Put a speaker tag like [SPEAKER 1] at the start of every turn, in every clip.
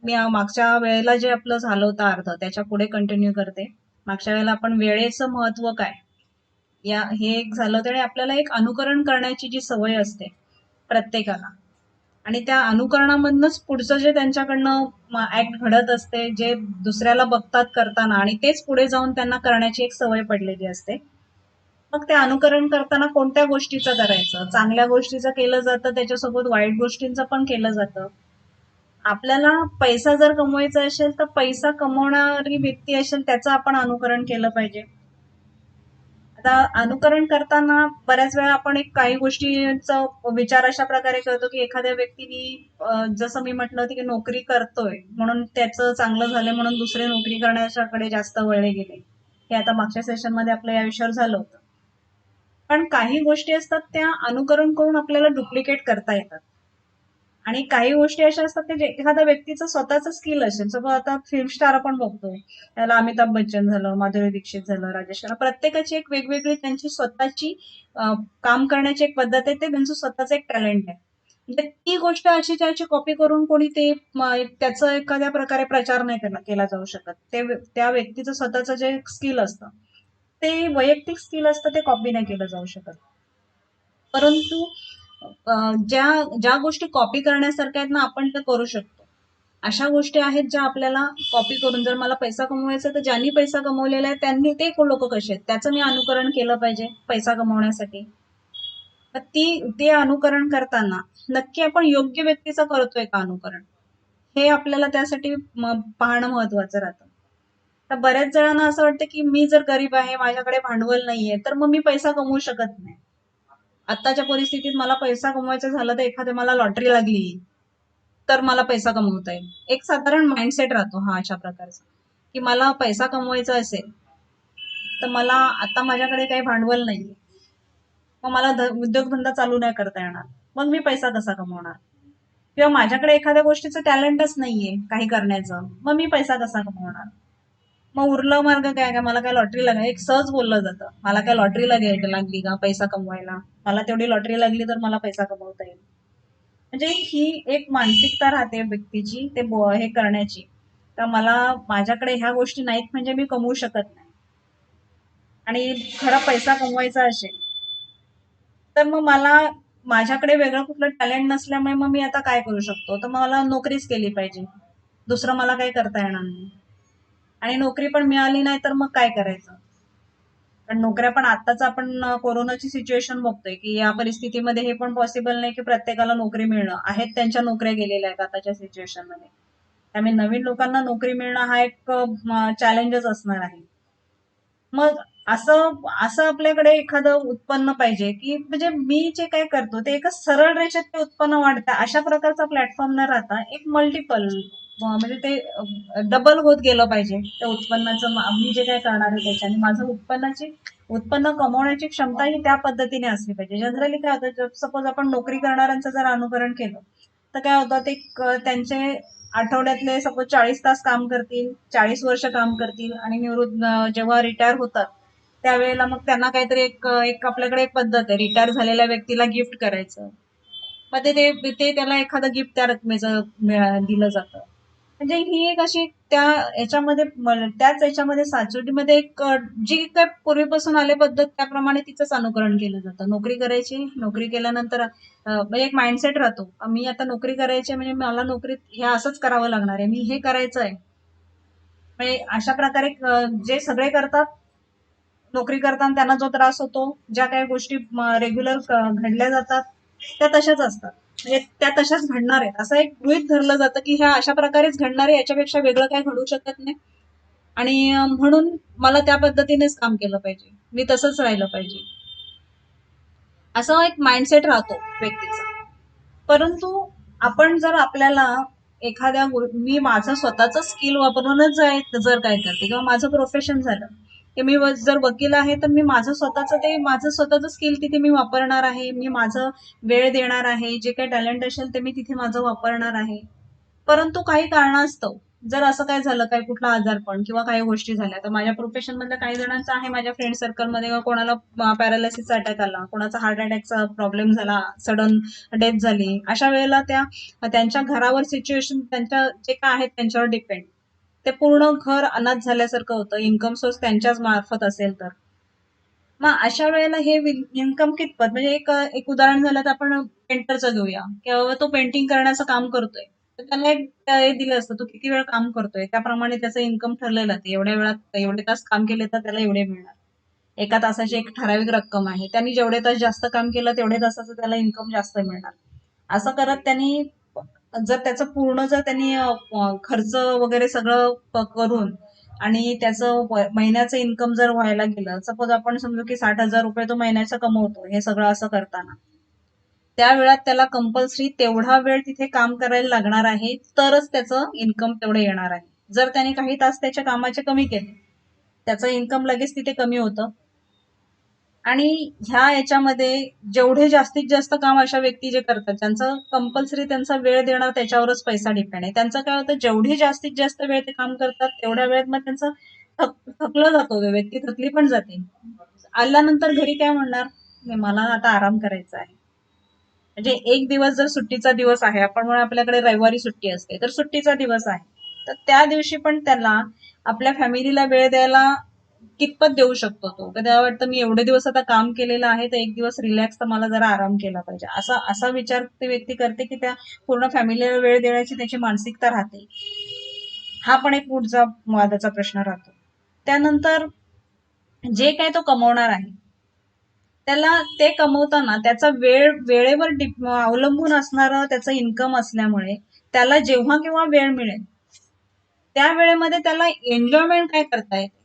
[SPEAKER 1] मी मागच्या वेळेला जे आपलं झालं होतं अर्ध त्याच्या पुढे कंटिन्यू करते. मागच्या वेळेला आपण वेळेचं महत्व काय हे एक झालं होतं आणि आपल्याला एक अनुकरण करण्याची जी सवय असते प्रत्येकाला, आणि त्या अनुकरणामधनंच पुढचं जे त्यांच्याकडनं ऍक्ट घडत असते, जे दुसऱ्याला बघतात करताना आणि तेच पुढे जाऊन त्यांना करण्याची एक सवय पडलेली असते. मग ते अनुकरण करताना कोणत्या गोष्टीचं करायचं, चांगल्या गोष्टीचं केलं जातं, त्याच्यासोबत वाईट गोष्टींचं पण केलं जातं. आपल्याला पैसा जर कमवायचा असेल तर पैसा कमवणारी व्यक्ती असेल त्याचं आपण अनुकरण केलं पाहिजे. आता अनुकरण करताना बऱ्याच वेळा आपण एक काही गोष्टींचा विचार अशा प्रकारे करतो की एखाद्या व्यक्तीने जसं मी म्हटलं होतं की नोकरी करतोय म्हणून त्याचं चांगलं झालं म्हणून दुसरे नोकरी करण्याच्याकडे जास्त वळले गेले. हे आता मागच्या सेशन मध्ये आपलं या विषयावर झालं होतं. पण काही गोष्टी असतात त्या अनुकरण करून आपल्याला डुप्लिकेट करता येतात, आणि काही गोष्टी अशा असतात की एखाद्या व्यक्तीचं स्वतःचं स्किल असेल. सपोज आता फिल्म स्टार आपण बघतो, त्याला अमिताभ बच्चन झालं, माधुरी दीक्षित झालं, राजेश खन्ना, प्रत्येकाची एक वेगवेगळी त्यांची स्वतःची काम करण्याची एक पद्धत आहे, ते त्यांचं स्वतःचं एक टॅलेंट आहे. म्हणजे ती गोष्ट अशी त्याची कॉपी करून कोणी ते त्याचं एखाद्या प्रकारे प्रचार नाही केला जाऊ शकत. त्या व्यक्तीचं स्वतःचं जे स्किल असतं, ते वैयक्तिक स्किल असतं, ते कॉपी नाही केलं जाऊ शकत. परंतु ज्या ज्या गोष्टी कॉपी करण्यासारख्या आहेत ना, आपण त्या करू शकतो. अशा गोष्टी आहेत ज्या आपल्याला कॉपी करून, जर मला पैसा कमवायचा तर ज्यांनी पैसा कमवलेला आहे त्यांनी ते लोक कसे आहेत त्याचं मी अनुकरण केलं पाहिजे पैसा कमवण्यासाठी. तर ते अनुकरण करताना नक्की आपण योग्य व्यक्तीचं करतोय का अनुकरण, हे आपल्याला त्यासाठी पाहणं महत्वाचं राहतं. तर बऱ्याच जणांना असं वाटतं की मी जर गरीब आहे, माझ्याकडे भांडवल नाहीये, तर मग मी पैसा कमवू शकत नाही. आत्ताच्या परिस्थितीत मला पैसा कमवायचा झाला तर एखाद्या मला लॉटरी लागली तर मला पैसा कमवता येईल, एक साधारण माइंडसेट राहतो हा अशा प्रकारचा, की मला पैसा कमवायचा असेल तर मला आता माझ्याकडे काही भांडवल नाहीये, मग मला उद्योगधंदा चालू नाही करता येणार, मग मी पैसा कसा कमवणार? किंवा माझ्याकडे एखाद्या गोष्टीचं टॅलेंटच नाहीये काही करण्याचं, मग मी पैसा कसा कमवणार? मग उरलं मार्ग काय, काय मला काय लॉटरी लागली, एक सहज बोललं जातं, मला काय लॉटरी लागली का पैसा कमवायला, मला तेवढी लॉटरी लागली तर मला पैसा कमवता येईल. म्हणजे ही एक मानसिकता राहते व्यक्तीची ते हे करण्याची, तर मला माझ्याकडे ह्या गोष्टी नाहीत म्हणजे मी कमवू शकत नाही. आणि खरा पैसा कमवायचा असेल तर मग मला माझ्याकडे वेगळं कुठलं टॅलेंट नसल्यामुळे मग मी आता काय करू शकतो, तर मला नोकरीच केली पाहिजे, दुसरं मला काही करता येणार नाही. आणि नोकरी पण मिळाली नाही तर मग काय करायचं? पण नोकऱ्या पण आत्ताच आपण कोरोनाची सिच्युएशन बघतोय की या परिस्थितीमध्ये हे पण पॉसिबल नाही की प्रत्येकाला नोकरी मिळणं, आहेत त्यांच्या नोकऱ्या गेलेल्या आहेत आताच्या सिच्युएशन मध्ये. त्यामुळे नवीन लोकांना नोकरी मिळणं हा एक चॅलेंजच असणार आहे. मग असं असं आपल्याकडे एखादं उत्पन्न पाहिजे की म्हणजे मी जे काय करतो ते एका सरळ रेषेत ते उत्पन्न वाढतं, अशा प्रकारचा प्लॅटफॉर्म न राहता एक मल्टिपल म्हणजे ते डबल होत गेलं पाहिजे त्या उत्पन्नाचं. मी जे काय करणार आहे त्याच्याने माझं उत्पन्न कमवण्याची क्षमता ही त्या पद्धतीने असली पाहिजे. जनरली काय होतं, सपोज आपण नोकरी करणाऱ्यांचं जर अनुकरण केलं तर काय होतं, ते त्यांचे आठवड्यातले सपोज 40 तास काम करतील, 40 वर्ष काम करतील आणि जेव्हा रिटायर होतात त्यावेळेला मग त्यांना काहीतरी एक आपल्याकडे एक पद्धत आहे रिटायर झालेल्या व्यक्तीला गिफ्ट करायचं. मग ते त्याला एखादं गिफ्ट त्या रकमेचं दिलं जातं. म्हणजे ही एक अशी त्याच याच्यामध्ये साचोटीमध्ये एक जी काय पूर्वीपासून आले पद्धत त्याप्रमाणे तिचंच अनुकरण केलं जातं. नोकरी करायची, नोकरी केल्यानंतर म्हणजे एक माइंडसेट राहतो, मी आता नोकरी करायची म्हणजे मला नोकरीत हे असंच करावं लागणार आहे, मी हे करायचं आहे. म्हणजे अशा प्रकारे जे सगळे करतात नोकरी करताना त्यांना जो त्रास होतो, ज्या काही गोष्टी रेग्युलर घडल्या जातात त्या तशाच असतात, म्हणजे त्या तशाच घडणार आहेत असं एक गृहीत धरलं जातं की ह्या अशा प्रकारेच घडणार आहे, याच्यापेक्षा वेगळं काय घडू शकत नाही. आणि म्हणून मला त्या पद्धतीनेच काम केलं पाहिजे, मी तसंच राहिलं पाहिजे, असं एक माइंडसेट राहतो व्यक्तीचा. परंतु आपण जर आपल्याला मी माझं स्वतःच स्किल वापरूनच जर काय करते किंवा माझं प्रोफेशन झालं की मी जर वकील आहे तर मी माझं स्वतःचं स्किल तिथे मी वापरणार आहे, मी माझं वेळ देणार आहे, जे काही टॅलेंट असेल ते मी तिथे माझं वापरणार आहे. परंतु काही कारणास्तव जर असं काय झालं, काही कुठला आजारपण किंवा काही गोष्टी झाल्या, तर माझ्या प्रोफेशन मधल्या काही जणांचं आहे, माझ्या फ्रेंड सर्कलमध्ये कोणाला पॅरालिसिसचा अटॅक आला, कोणाचा हार्ट अटॅकचा प्रॉब्लेम झाला, सडन डेथ झाली, अशा वेळेला त्यांच्या घरावर सिच्युएशन त्यांच्या जे काय आहेत त्यांच्यावर डिपेंड, ते पूर्ण घर अनाथ झाल्यासारखं होतं, इन्कम सोर्स त्यांच्याच मार्फत असेल तर. मग अशा वेळेला हे इन्कम कितपत, म्हणजे एक एक उदाहरण झालं तर आपण पेंटरचं घेऊया, किंवा तो पेंटिंग करण्याचं काम करतोय, तर त्याला एक हे दिलं असतं, तो किती वेळ काम करतोय त्याप्रमाणे त्याचं इन्कम ठरलेलं आहे. एवढ्या वेळात एवढे तास काम केले तर त्याला एवढे मिळणार. एका तासाची एक ठराविक रक्कम आहे, त्यांनी जेवढे तास जास्त काम केलं तेवढे तासाचं त्याला इन्कम जास्त मिळणार. असं करत त्यांनी, जर त्याचं पूर्ण जर त्यांनी खर्च वगैरे सगळं करून आणि त्याचं महिन्याचं इन्कम जर व्हायला गेलं, सपोज आपण समजू की 60,000 रुपये तो महिन्याचा कमवतो हे सगळं असं करताना, त्या वेळात त्याला कंपल्सरी तेवढा वेळ तिथे काम करायला लागणार आहे, तरच त्याचं इन्कम तेवढं येणार आहे. जर त्याने काही तास त्याच्या कामाचे कमी केले, त्याचं इन्कम लगेच तिथे कमी होतं. आणि ह्या याच्यामध्ये जेवढे जास्तीत जास्त काम अशा व्यक्ती जे करतात, त्यांचं कंपल्सरी त्यांचा वेळ देणार त्याच्यावरच पैसा डिपेंड आहे. त्यांचं काय होतं, जेवढी जास्तीत जास्त वेळ ते काम करतात तेवढ्या वेळेत मग त्यांचं थकलं जातो, व्यक्ती थकली पण जाते. आल्यानंतर घरी काय म्हणणार, मला आता आराम करायचा आहे. म्हणजे एक दिवस जर सुट्टीचा दिवस आहे, आपण म्हणून आपल्याकडे रविवारी सुट्टी असते, तर सुट्टीचा दिवस आहे, तर त्या दिवशी पण त्याला आपल्या फॅमिलीला वेळ द्यायला कितपत देऊ शकतो तो. तर त्याला वाटतं मी एवढे दिवस आता काम केलेलं आहे, तर एक दिवस रिलॅक्स तर मला जरा आराम केला पाहिजे, असा असा विचार ती व्यक्ती करते की त्या पूर्ण फॅमिलीला वेळ देण्याची त्याची मानसिकता राहते. हा पण एक पुढचा वादाचा प्रश्न राहतो. त्यानंतर जे काय तो कमवणार आहे, त्याला ते कमवताना त्याचा वेळेवर अवलंबून असणारं त्याचं इन्कम असल्यामुळे त्याला जेव्हा केव्हा वेळ मिळेल त्या वेळेमध्ये त्याला एन्जॉयमेंट काय करता येते,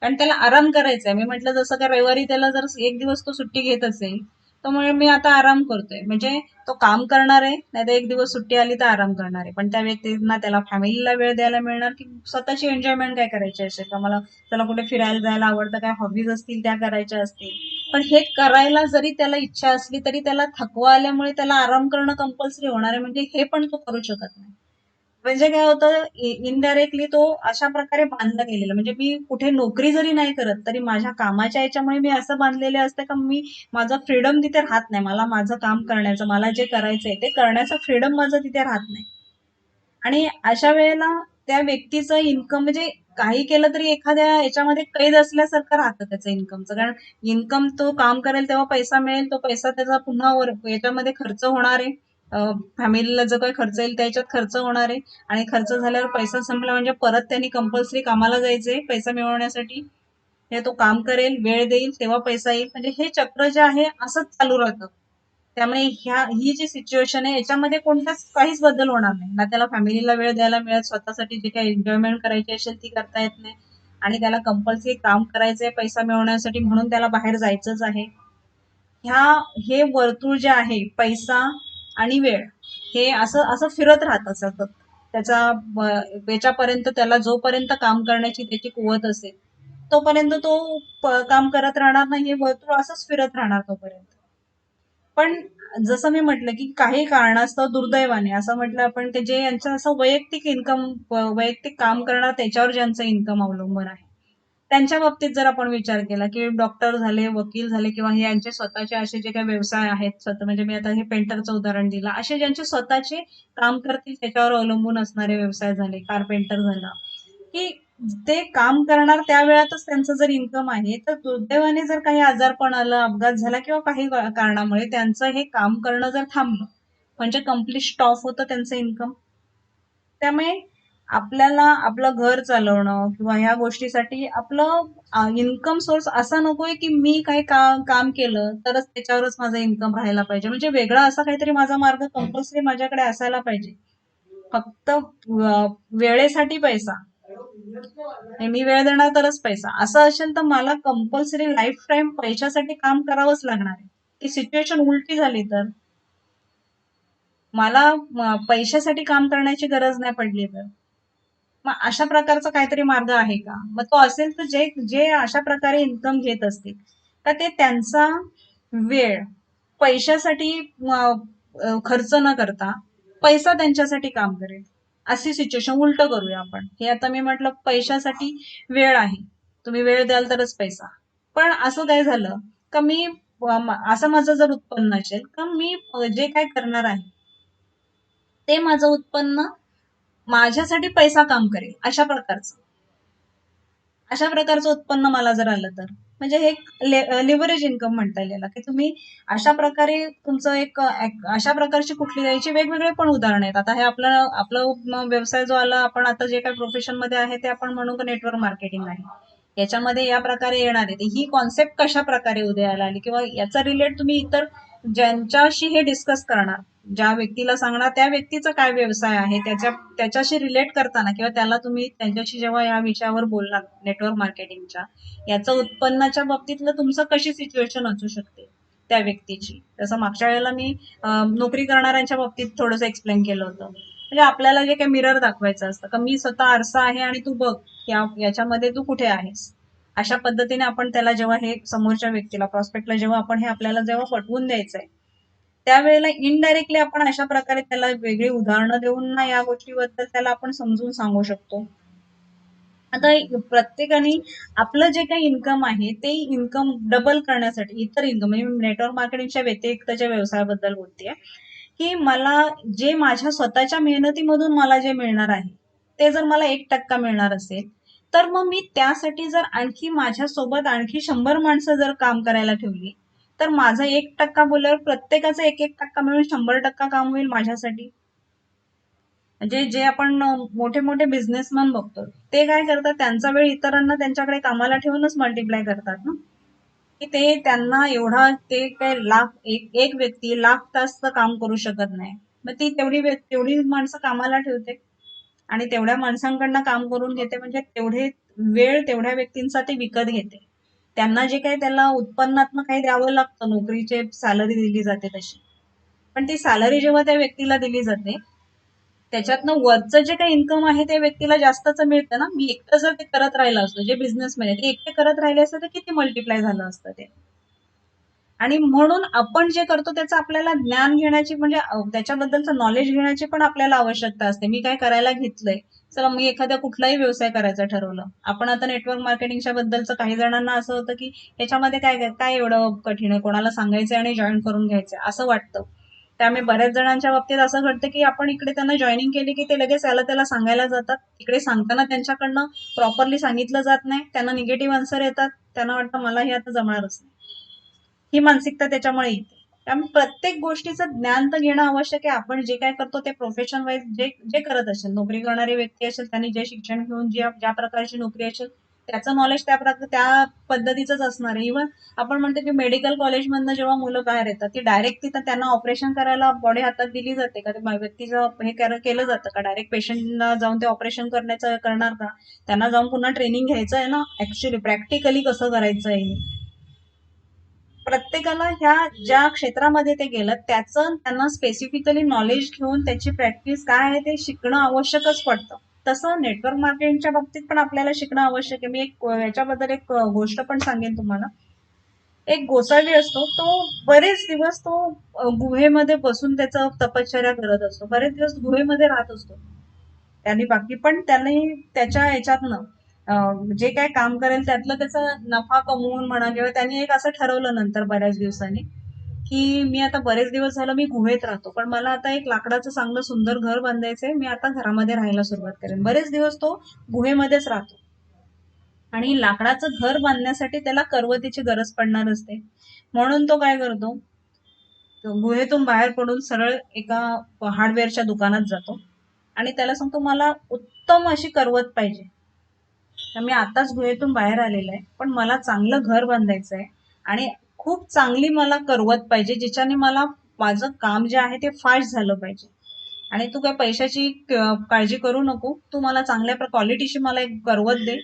[SPEAKER 1] कारण त्याला आराम करायचा आहे. मी म्हटलं जसं का रविवारी त्याला जर एक दिवस तो सुट्टी घेत असेल, तर म्हणजे मी आता आराम करतोय, म्हणजे तो काम करणार आहे, नाही तर एक दिवस सुट्टी आली तर आराम करणार आहे, पण त्या व्यक्तींना त्याला फॅमिलीला वेळ द्यायला मिळणार की स्वतःची एन्जॉयमेंट काय करायची असेल, का मला त्याला कुठे फिरायला जायला आवडतं, काय हॉबीज असतील त्या करायच्या असतील, पण हे करायला जरी त्याला इच्छा असली तरी त्याला थकवा आल्यामुळे त्याला आराम करणं कंपल्सरी होणार आहे, म्हणजे हे पण तो करू शकत नाही. म्हणजे काय होतं, इनडायरेक्टली तो अशा प्रकारे बांधला गेलेला, म्हणजे मी कुठे नोकरी जरी नाही करत तरी माझ्या कामाच्या याच्यामुळे मी असं बांधलेले असते का मी, माझं फ्रीडम तिथे राहत नाही, मला माझं काम करण्याचं, मला जे करायचंय ते करण्याचं फ्रीडम माझं तिथे राहत नाही. आणि अशा वेळेला त्या व्यक्तीचं इन्कम, म्हणजे काही केलं तरी एखाद्या याच्यामध्ये कैद असल्यासारखं राहतं त्याचं इन्कमचं, कारण इन्कम तो काम करेल तेव्हा पैसा मिळेल, तो पैसा त्याचा पुन्हा याच्यामध्ये खर्च होणार आहे, फॅमिलीला जो काही खर्च येईल त्याच्यात खर्च होणार आहे, आणि खर्च झाल्यावर पैसा संपला म्हणजे परत त्यांनी कंपल्सरी कामाला जायचंय पैसा मिळवण्यासाठी. हे तो काम करेल, वेळ देईल, तेव्हा पैसा येईल, म्हणजे हे चक्र जे आहे असंच चालू राहतं. त्यामुळे ही जी सिच्युएशन आहे याच्यामध्ये कोणताच काहीच बदल होणार नाही, ना त्याला फॅमिलीला वेळ द्यायला मिळत, स्वतःसाठी जे काही एन्जॉयमेंट करायची असेल ती करता येत नाही, आणि त्याला कंपल्सरी काम करायचंय पैसा मिळवण्यासाठी म्हणून त्याला बाहेर जायचंच आहे. ह्या हे वर्तुळ जे आहे, पैसा आणि वेळ, हे असं असं फिरत राहतं सतत. त्याचा याच्यापर्यंत त्याला जोपर्यंत काम करण्याची त्याची कुवत असेल तोपर्यंत तो काम करत राहणार नाही, हे वर्तुळ असंच फिरत राहणार तोपर्यंत. पण जसं मी म्हटलं की काही कारणास्तव दुर्दैवाने असं म्हटलं आपण, ते जे यांचं असं वैयक्तिक इन्कम, वैयक्तिक काम करणार त्याच्यावर ज्यांचं इन्कम अवलंबून आहे, त्यांच्या बाबतीत जर आपण विचार केला की डॉक्टर झाले, वकील झाले, किंवा हे यांचे स्वतःचे असे जे काही व्यवसाय आहेत, स्वतः म्हणजे मी आता हे पेंटरचं उदाहरण दिलं, असे ज्यांचे स्वतःचे काम करतील त्याच्यावर अवलंबून असणारे व्यवसाय झाले, कारपेंटर झाला, की ते काम करणार त्या वेळातच त्यांचं जर इन्कम आहे, तर दुर्दैवाने जर काही आजारपण आलं, अपघात झाला किंवा काही कारणामुळे त्यांचं हे काम करणं जर थांबलं, म्हणजे कम्प्लीट स्टॉप होतं त्यांचं इन्कम. त्यामुळे आपल्याला आपलं घर चालवणं किंवा ह्या गोष्टीसाठी आपलं इन्कम सोर्स असा नकोय की मी काही काम केलं तरच त्याच्यावरच माझं इन्कम राहायला पाहिजे, म्हणजे वेगळा असा काहीतरी माझा मार्ग कंपल्सरी माझ्याकडे असायला पाहिजे. फक्त वेळेसाठी पैसा, मी वेळ देणार तरच पैसा, असं असेल तर मला कंपल्सरी लाईफ टाईम पैशासाठी काम करावंच लागणार आहे. ती सिच्युएशन उलटी झाली तर मला पैशासाठी काम करण्याची गरज नाही पडली तर मग अशा प्रकारचा काहीतरी मार्ग आहे का? मग तो असेल तर जे जे अशा प्रकारे इन्कम घेत असतील तर ते त्यांचा वेळ पैशासाठी खर्च न करता पैसा त्यांच्यासाठी काम करेल, अशी सिच्युएशन उलट करूया आपण. हे आता मी म्हटलं पैशासाठी वेळ आहे, तुम्ही वेळ द्याल तरच पैसा. पण असं काय झालं का मी असं माझं जर उत्पन्न असेल का मी जे काय करणार आहे ते माझं उत्पन्न माझ्यासाठी पैसा काम करेल अशा प्रकारचं उत्पन्न मला जर आलं तर म्हणजे हे लिव्हरेज इन्कम म्हणता येईल याला, की तुम्ही अशा प्रकारे तुमचं अशा प्रकारची कुठली याची वेगवेगळे पण उदाहरण आहेत. आता हे आपलं व्यवसाय जो आला, आपण आता जे काही प्रोफेशन मध्ये आहे ते आपण म्हणू नेटवर्क मार्केटिंग आहे. याच्यामध्ये या प्रकारे येणार आहे. ही कॉन्सेप्ट कशा प्रकारे उदयाला आली किंवा याचा रिलेट तुम्ही इतर ज्यांच्याशी हे डिस्कस करणार, ज्या व्यक्तीला सांगणार त्या व्यक्तीचा काय व्यवसाय आहे त्याच्याशी रिलेट करताना किंवा त्याला तुम्ही त्यांच्याशी जेव्हा या विषयावर बोलणार नेटवर्क मार्केटिंगच्या याचं उत्पन्नाच्या बाबतीतलं तुमचं कशी सिच्युएशन असू शकते त्या व्यक्तीची. जसं मागच्या वेळेला मी नोकरी करणाऱ्यांच्या बाबतीत थोडंसं एक्सप्लेन केलं होतं. म्हणजे आपल्याला जे काही मिरर दाखवायचं असतं का मी स्वतः आरसा आहे आणि तू बघ याच्यामध्ये तू कुठे आहेस. अशा पद्धतीने आपण त्याला जेव्हा हे समोरच्या व्यक्तीला प्रॉस्पेक्टला जेव्हा आपण हे आपल्याला जेव्हा पटवून द्यायचंय त्यावेळेला इनडायरेक्टली आपण अशा प्रकारे त्याला वेगळी उदाहरणं देऊन ना या गोष्टीबद्दल त्याला आपण समजून सांगू शकतो. आता प्रत्येकाने आपलं जे काही इन्कम आहे ते इन्कम डबल करण्यासाठी इतर इन्कम म्हणजे नेटवर्क मार्केटिंगच्या व्यतिरिक्तच्या व्यवसायाबद्दल बोलतेय की मला जे माझ्या स्वतःच्या मेहनतीमधून मला जे मिळणार आहे ते जर मला 1% मिळणार असेल तर मग मी त्यासाठी जर आणखी माझ्यासोबत आणखी 100 माणसं जर काम करायला ठेवली तर माझं 1% बोलल्यावर प्रत्येकाचं 1-1% मिळून 100% काम होईल माझ्यासाठी. म्हणजे जे आपण मोठे मोठे बिझनेसमॅन बघतो ते काय करतात त्यांचा वेळ इतरांना त्यांच्याकडे कामाला ठेवूनच मल्टिप्लाय करतात ना, की ते त्यांना एवढा ते काय एक व्यक्ती लाख तास काम करू शकत नाही. मग ती तेवढी माणसं कामाला ठेवते आणि तेवढ्या माणसांकडनं काम करून घेते म्हणजे तेवढे वेळ तेवढ्या व्यक्तींचा ते विकत घेते. त्यांना जे काही त्याला उत्पन्नात्मक काही द्यावं लागतं नोकरीचे सॅलरी दिली जाते तशी. पण ती सॅलरी जेव्हा त्या व्यक्तीला दिली जाते त्याच्यातनं वरचं जे काही इन्कम आहे त्या व्यक्तीला जास्तच मिळतं ना. मी एकटं जर ते करत राहिलं असतं जे बिझनेसमॅन आहे ते एकटे करत राहिले असतं तर किती मल्टिप्लाय झालं असतं ते. आणि म्हणून आपण जे करतो त्याचं आपल्याला ज्ञान घेण्याची म्हणजे त्याच्याबद्दलचं नॉलेज घेण्याची पण आपल्याला आवश्यकता असते. मी काय करायला घेतलंय, चला मी एखाद्या कुठलाही व्यवसाय करायचं ठरवलं. आपण आता नेटवर्क मार्केटिंगच्या बद्दलचं काही जणांना असं होतं की याच्यामध्ये काय काय एवढं कठीण आहे, कोणाला सांगायचंय आणि जॉईन करून घ्यायचंय असं वाटतं. त्यामुळे बऱ्याच जणांच्या बाबतीत असं घडतं की आपण इकडे त्यांना जॉईनिंग केली की ते लगेच त्याला सांगायला जातात. इकडे सांगताना त्यांच्याकडनं प्रॉपरली सांगितलं जात नाही, त्यांना निगेटिव्ह आन्सर येतात, त्यांना वाटतं मला हे आता जमणारच नाही. ही मानसिकता त्याच्यामुळे येते. त्यामुळे प्रत्येक गोष्टीचं ज्ञान तर घेणं आवश्यक आहे. आपण जे काय करतो ते प्रोफेशन वाईज जे जे करत असेल, नोकरी करणारी व्यक्ती असेल त्यांनी जे शिक्षण घेऊन ज्या प्रकारची नोकरी असेल त्याचं नॉलेज त्या पद्धतीचंच असणार आहे. इव्हन आपण म्हणतो की मेडिकल कॉलेजमधनं जेव्हा मुलं बाहेर येतात ती डायरेक्ट तिथं त्यांना ऑपरेशन करायला बॉडी हातात दिली जाते का, ते व्यक्तीचं हे केलं जातं का, डायरेक्ट पेशंटला जाऊन ते ऑपरेशन करणार का, त्यांना जाऊन पुन्हा ट्रेनिंग घ्यायचं आहे ना ऍक्च्युली प्रॅक्टिकली कसं करायचं आहे. प्रत्येकाला ह्या ज्या क्षेत्रामध्ये ते गेलं त्याचं त्यांना स्पेसिफिकली नॉलेज घेऊन त्याची प्रॅक्टिस काय आहे ते शिकणं आवश्यकच पडतं. तसं नेटवर्क मार्केटिंगच्या बाबतीत पण आपल्याला शिकणं आवश्यक आहे. मी याच्याबद्दल एक गोष्ट पण सांगेन तुम्हाला. एक गोसावी असतो तो बरेच दिवस तो गुहेमध्ये बसून त्याचं तपश्चर्या करत असतो, बरेच दिवस गुहेमध्ये राहत असतो त्यांनी बाकी पण त्यांनी त्याच्या ह्याच्यातनं जे काय काम करेल त्यातलं त्याचा नफा कमवून म्हणा किंवा त्यांनी एक असं ठरवलं नंतर बऱ्याच दिवसांनी की मी आता बरेच दिवस झालं मी गुहेत राहतो पण मला आता एक लाकडाचं चांगलं सुंदर घर बांधायचंय, मी आता घरामध्ये राहायला सुरुवात करेन. बरेच दिवस तो गुहेमध्येच राहतो आणि लाकडाचं घर बांधण्यासाठी त्याला करवतीची गरज पडणार असते. म्हणून तो काय करतो, गुहेतून बाहेर पडून सरळ एका हार्डवेअरच्या दुकानात जातो आणि त्याला सांगतो मला उत्तम अशी करवत पाहिजे. तर मी आताच गुहेतून बाहेर आलेलं आहे पण मला चांगलं घर बांधायचं आहे आणि खूप चांगली मला करवत पाहिजे जिच्याने मला माझं काम जे आहे ते फास्ट झालं पाहिजे. आणि तू काय पैशाची काळजी करू नको, तू मला चांगल्या क्वालिटीची मला एक करवत दे,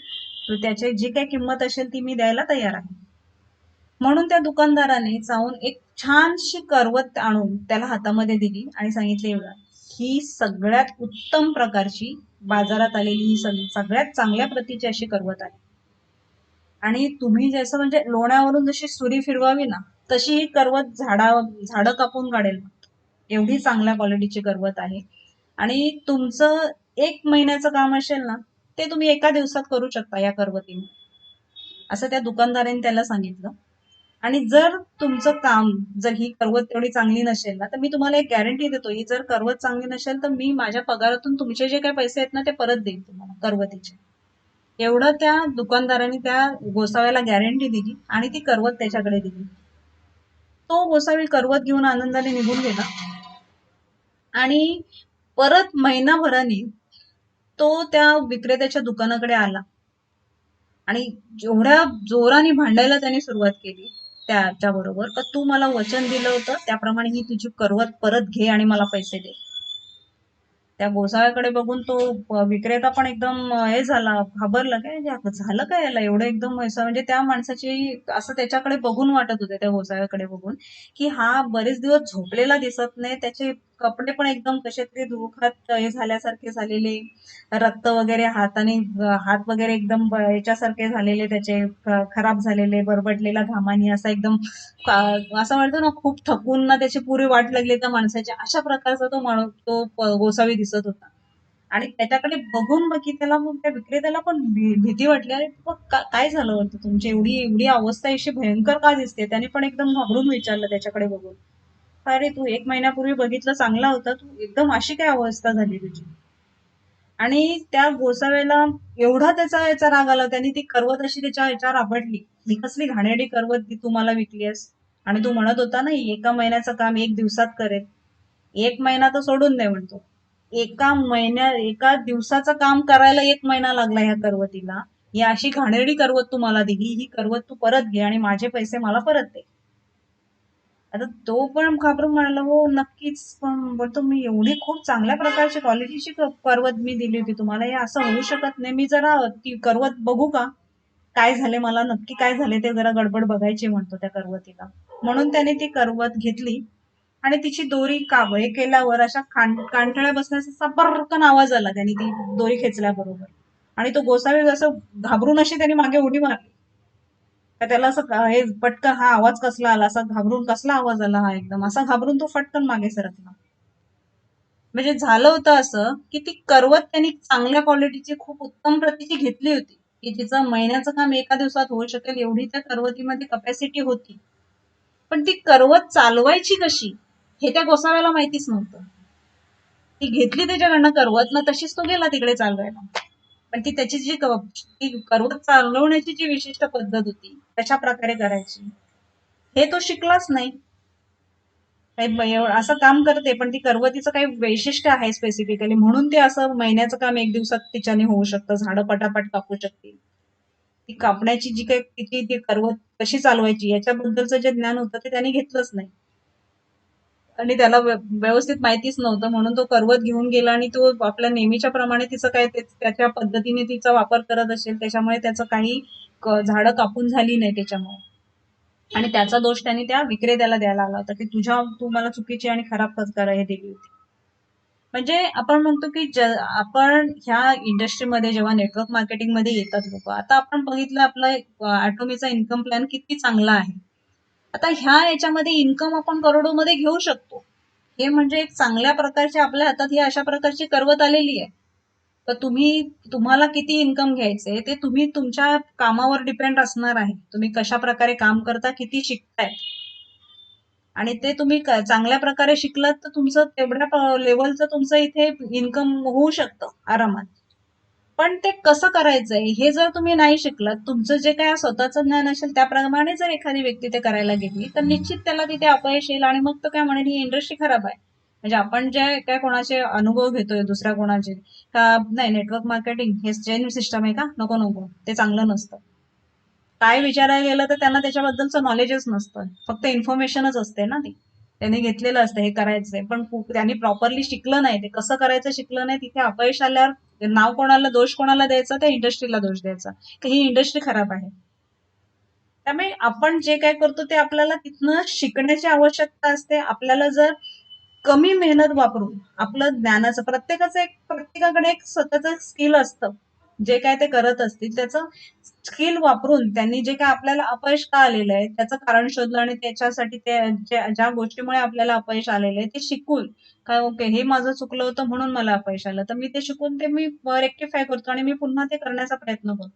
[SPEAKER 1] तर त्याची जी काही किंमत असेल ती मी द्यायला तयार आहे. म्हणून त्या दुकानदाराने जाऊन एक छानशी करवत आणून त्याला हातामध्ये दिली आणि सांगितले एवढं, ही सगळ्यात उत्तम प्रकारची बाजारात आलेली ही सगळ्यात चांगल्या प्रतीची अशी करवत आहे आणि तुम्ही जसं म्हणजे लोण्यावरून जशी सुरी फिरवावी ना तशी ही करवत झाडं कापून काढेल, एवढी चांगल्या क्वालिटीची करवत आहे. आणि तुमचं एक महिन्याचं काम असेल ना, ते तुम्ही एका दिवसात करू शकता या करवतीने, असं त्या दुकानदाराने त्याला सांगितलं. आणि जर तुमचं काम, जर ही करवत तेवढी चांगली नसेल ना, तर मी तुम्हाला एक गॅरंटी देतो, ही जर करवत चांगली नसेल तर मी माझ्या पगारातून तुमचे जे काही पैसे आहेत ना ते परत देईन तुम्हाला करवतीचे. एवढं त्या दुकानदाराने त्या गोसाव्याला गॅरंटी दिली आणि ती करवत त्याच्याकडे दिली. तो गोसावी करवत घेऊन आनंदाने निघून गेला आणि परत महिनाभराने तो त्या विक्रेत्याच्या दुकानाकडे आला आणि जेवढ्या जोराने भांडायला त्याने सुरुवात केली त्याच्या बरोबर, का तू मला वचन दिलं होतं त्याप्रमाणे ही तुझी करवत परत घे आणि मला पैसे दे. त्या गोसाव्याकडे बघून तो विक्रेता पण एकदम हे झाला, घाबरला, काय झालं काय याला एवढं एकदम असं, म्हणजे त्या माणसाची असं त्याच्याकडे बघून वाटत होते, त्या गोसाव्याकडे बघून, की हा बरेच दिवस झोपलेला दिसत नाही, त्याचे कपडे पण एकदम कसे तरी दुखात हे झाल्यासारखे झालेले, रक्त वगैरे हाताने, हात वगैरे एकदम याच्यासारखे झालेले त्याचे, खराब झालेले, बरबटलेला घामानी असा एकदम, असं वाटतं ना खूप थकून ना त्याची पुरी वाट लागली त्या माणसाच्या, अशा प्रकारचा तो माणूस, तो गोसावी दिसत होता. आणि त्याच्याकडे बघून बघ की त्याला, मग त्या विक्रेत्याला पण भीती वाटली, अरे बघ काय झालं होतं, तुमची एवढी एवढी अवस्था अशी भयंकर का दिसते. त्याने पण एकदम घाबरून विचारलं त्याच्याकडे बघून, अरे तू एक महिन्यापूर्वी बघितलं चांगला होता, तू एकदम अशी काय अवस्था झाली तुझी. आणि त्या गोसाव्याला एवढा त्याचा याचा राग आला, त्यांनी ती करवत अशी त्याच्या याच्यावर आपटली, ही कसली घाणेरडी करवत ती तू मला विकलीस, आणि तू म्हणत होता ना एका महिन्याचं काम एक दिवसात करेल. एक महिना तर सोडून दे म्हणतो, एका दिवसाचं काम करायला एक महिना लागला ह्या करवतीला. ही अशी घाणेरडी करवत तू मला दिली, ही करवत तू परत घे आणि माझे पैसे मला परत दे. आता तो पण घाबरून म्हणाला, हो नक्कीच, पण बोलतो मी एवढी खूप चांगल्या प्रकारची क्वालिटीची करवत मी दिली होती तुम्हाला, हे असं होऊ शकत नाही, मी जरा ती करवत बघू का, काय झाले, मला नक्की काय झाले ते जरा गडबड बघायची म्हणतो त्या करवतीला. म्हणून त्याने ती करवत घेतली आणि तिची दोरी कावळे केल्यावर अशा कांठळ्या बसण्याचा बर्रकन आवाज आला, त्याने ती दोरी खेचल्याबरोबर. आणि तो गोसावी असं घाबरून अशी त्याने मागे उडी मारली, तर त्याला असं हे पटकन हा आवाज कसला आला, असा घाबरून कसला आवाज आला हा, एकदम असा घाबरून तो फटकन मागे सरकला. म्हणजे झालं होतं असं, की ती करवत त्यांनी चांगल्या क्वालिटीची खूप उत्तम प्रतीची घेतली होती, की तिचं महिन्याचं काम एका दिवसात होऊ शकेल एवढी त्या करवतीमध्ये कपॅसिटी होती. पण ती करवत चालवायची कशी हे त्या गोसाव्याला माहितीच नव्हतं. ती घेतली त्याच्याकडनं करवत, ना तशीच तो गेला तिकडे चालवायला. पण ती त्याची जी ती करवत चालवण्याची जी विशिष्ट पद्धत होती तशा प्रकारे करायची, हे तो शिकलाच नाही. असं काम करते, पण ती करवतीचं काही वैशिष्ट्य आहे स्पेसिफिकली, म्हणून ते असं महिन्याचं काम एक दिवसात तिच्याने होऊ शकतं, झाडं पटापट कापू शकते. ती कापण्याची जी काही तिची ती करवत कशी चालवायची याच्याबद्दलचं जे ज्ञान होतं ते त्याने घेतलंच नाही. आणि त्याला व्यवस्थित माहितीच नव्हतं, म्हणून तो करवत घेऊन गेला आणि तो आपल्या नेहमीच्या प्रमाणे तिचं काय त्याच्या पद्धतीने तिचा वापर करत असेल, त्याच्यामुळे त्याचं काही झाडं कापून झाली नाही त्याच्यामुळे. आणि त्याचा दोष त्यांनी त्या विक्रेत्याला द्यायला आला होता, की तू मला चुकीची आणि खराब प्रकारे हे दिली होती. म्हणजे आपण म्हणतो की आपण ह्या इंडस्ट्रीमध्ये जेव्हा नेटवर्क मार्केटिंग मध्ये येतात लोक, आता आपण बघितलं आपलं ॲटोमीचा इन्कम प्लॅन किती चांगला आहे. आता ह्या याच्यामध्ये इन्कम आपण करोडोमध्ये घेऊ शकतो. हे म्हणजे एक चांगल्या प्रकारची आपल्या हातात ही अशा प्रकारची करवत आलेली आहे. तर तुम्हाला किती इन्कम घ्यायचंय ते तुम्ही तुमच्या कामावर डिपेंड असणार आहे. तुम्ही कशा प्रकारे काम करता, किती शिकताय, आणि ते तुम्ही चांगल्या प्रकारे शिकलात तर तुमचं तेवढ्या लेवलचं तुमचं इथे इन्कम होऊ शकतं आरामात. पण ते कसं करायचंय हे जर तुम्ही नाही शिकलात, तुमचं जे काय स्वतःचं ज्ञान असेल त्याप्रमाणे जर एखादी व्यक्ती ते करायला गेली तर निश्चित त्याला तिथे अपयश येईल आणि मग तो काय म्हणेल ही इंडस्ट्री खराब आहे. म्हणजे आपण जे काय कोणाचे अनुभव घेतोय दुसऱ्या कोणाचे, का नाही नेटवर्क मार्केटिंग हे चेन सिस्टम आहे का, नको नको ते चांगलं नसतं, काय विचारायला गेलं तर त्यांना त्याच्याबद्दलचं नॉलेजच नसतं, फक्त इन्फॉर्मेशनच असते ना ती, त्यांनी घेतलेलं असतं हे करायचंय, पण त्यांनी प्रॉपरली शिकलं नाही, ते कसं करायचं शिकलं नाही, तिथे अपयश आल्यावर नाव कोणाला, दोष कोणाला द्यायचा, त्या इंडस्ट्रीला दोष द्यायचा की ही इंडस्ट्री खराब आहे. त्यामुळे आपण जे काय करतो ते आपल्याला तिथनं शिकण्याची आवश्यकता असते. आपल्याला जर कमी मेहनत वापरून आपलं ज्ञानाचं, प्रत्येकाकडे एक स्वतःचं स्किल असतं, जे काय ते करत असतील त्याचं स्किल वापरून त्यांनी जे काय आपल्याला अपयश का आलेलं आहे त्याचं कारण शोधलं आणि त्याच्यासाठी ते ज्या गोष्टीमुळे आपल्याला अपयश आलेलं आहे ते शिकून काय ओके हे माझं चुकलं होतं म्हणून मला अपयश आलं तर मी ते शिकून ते मी रेक्टिफाय करतो आणि मी पुन्हा ते करण्याचा प्रयत्न करतो.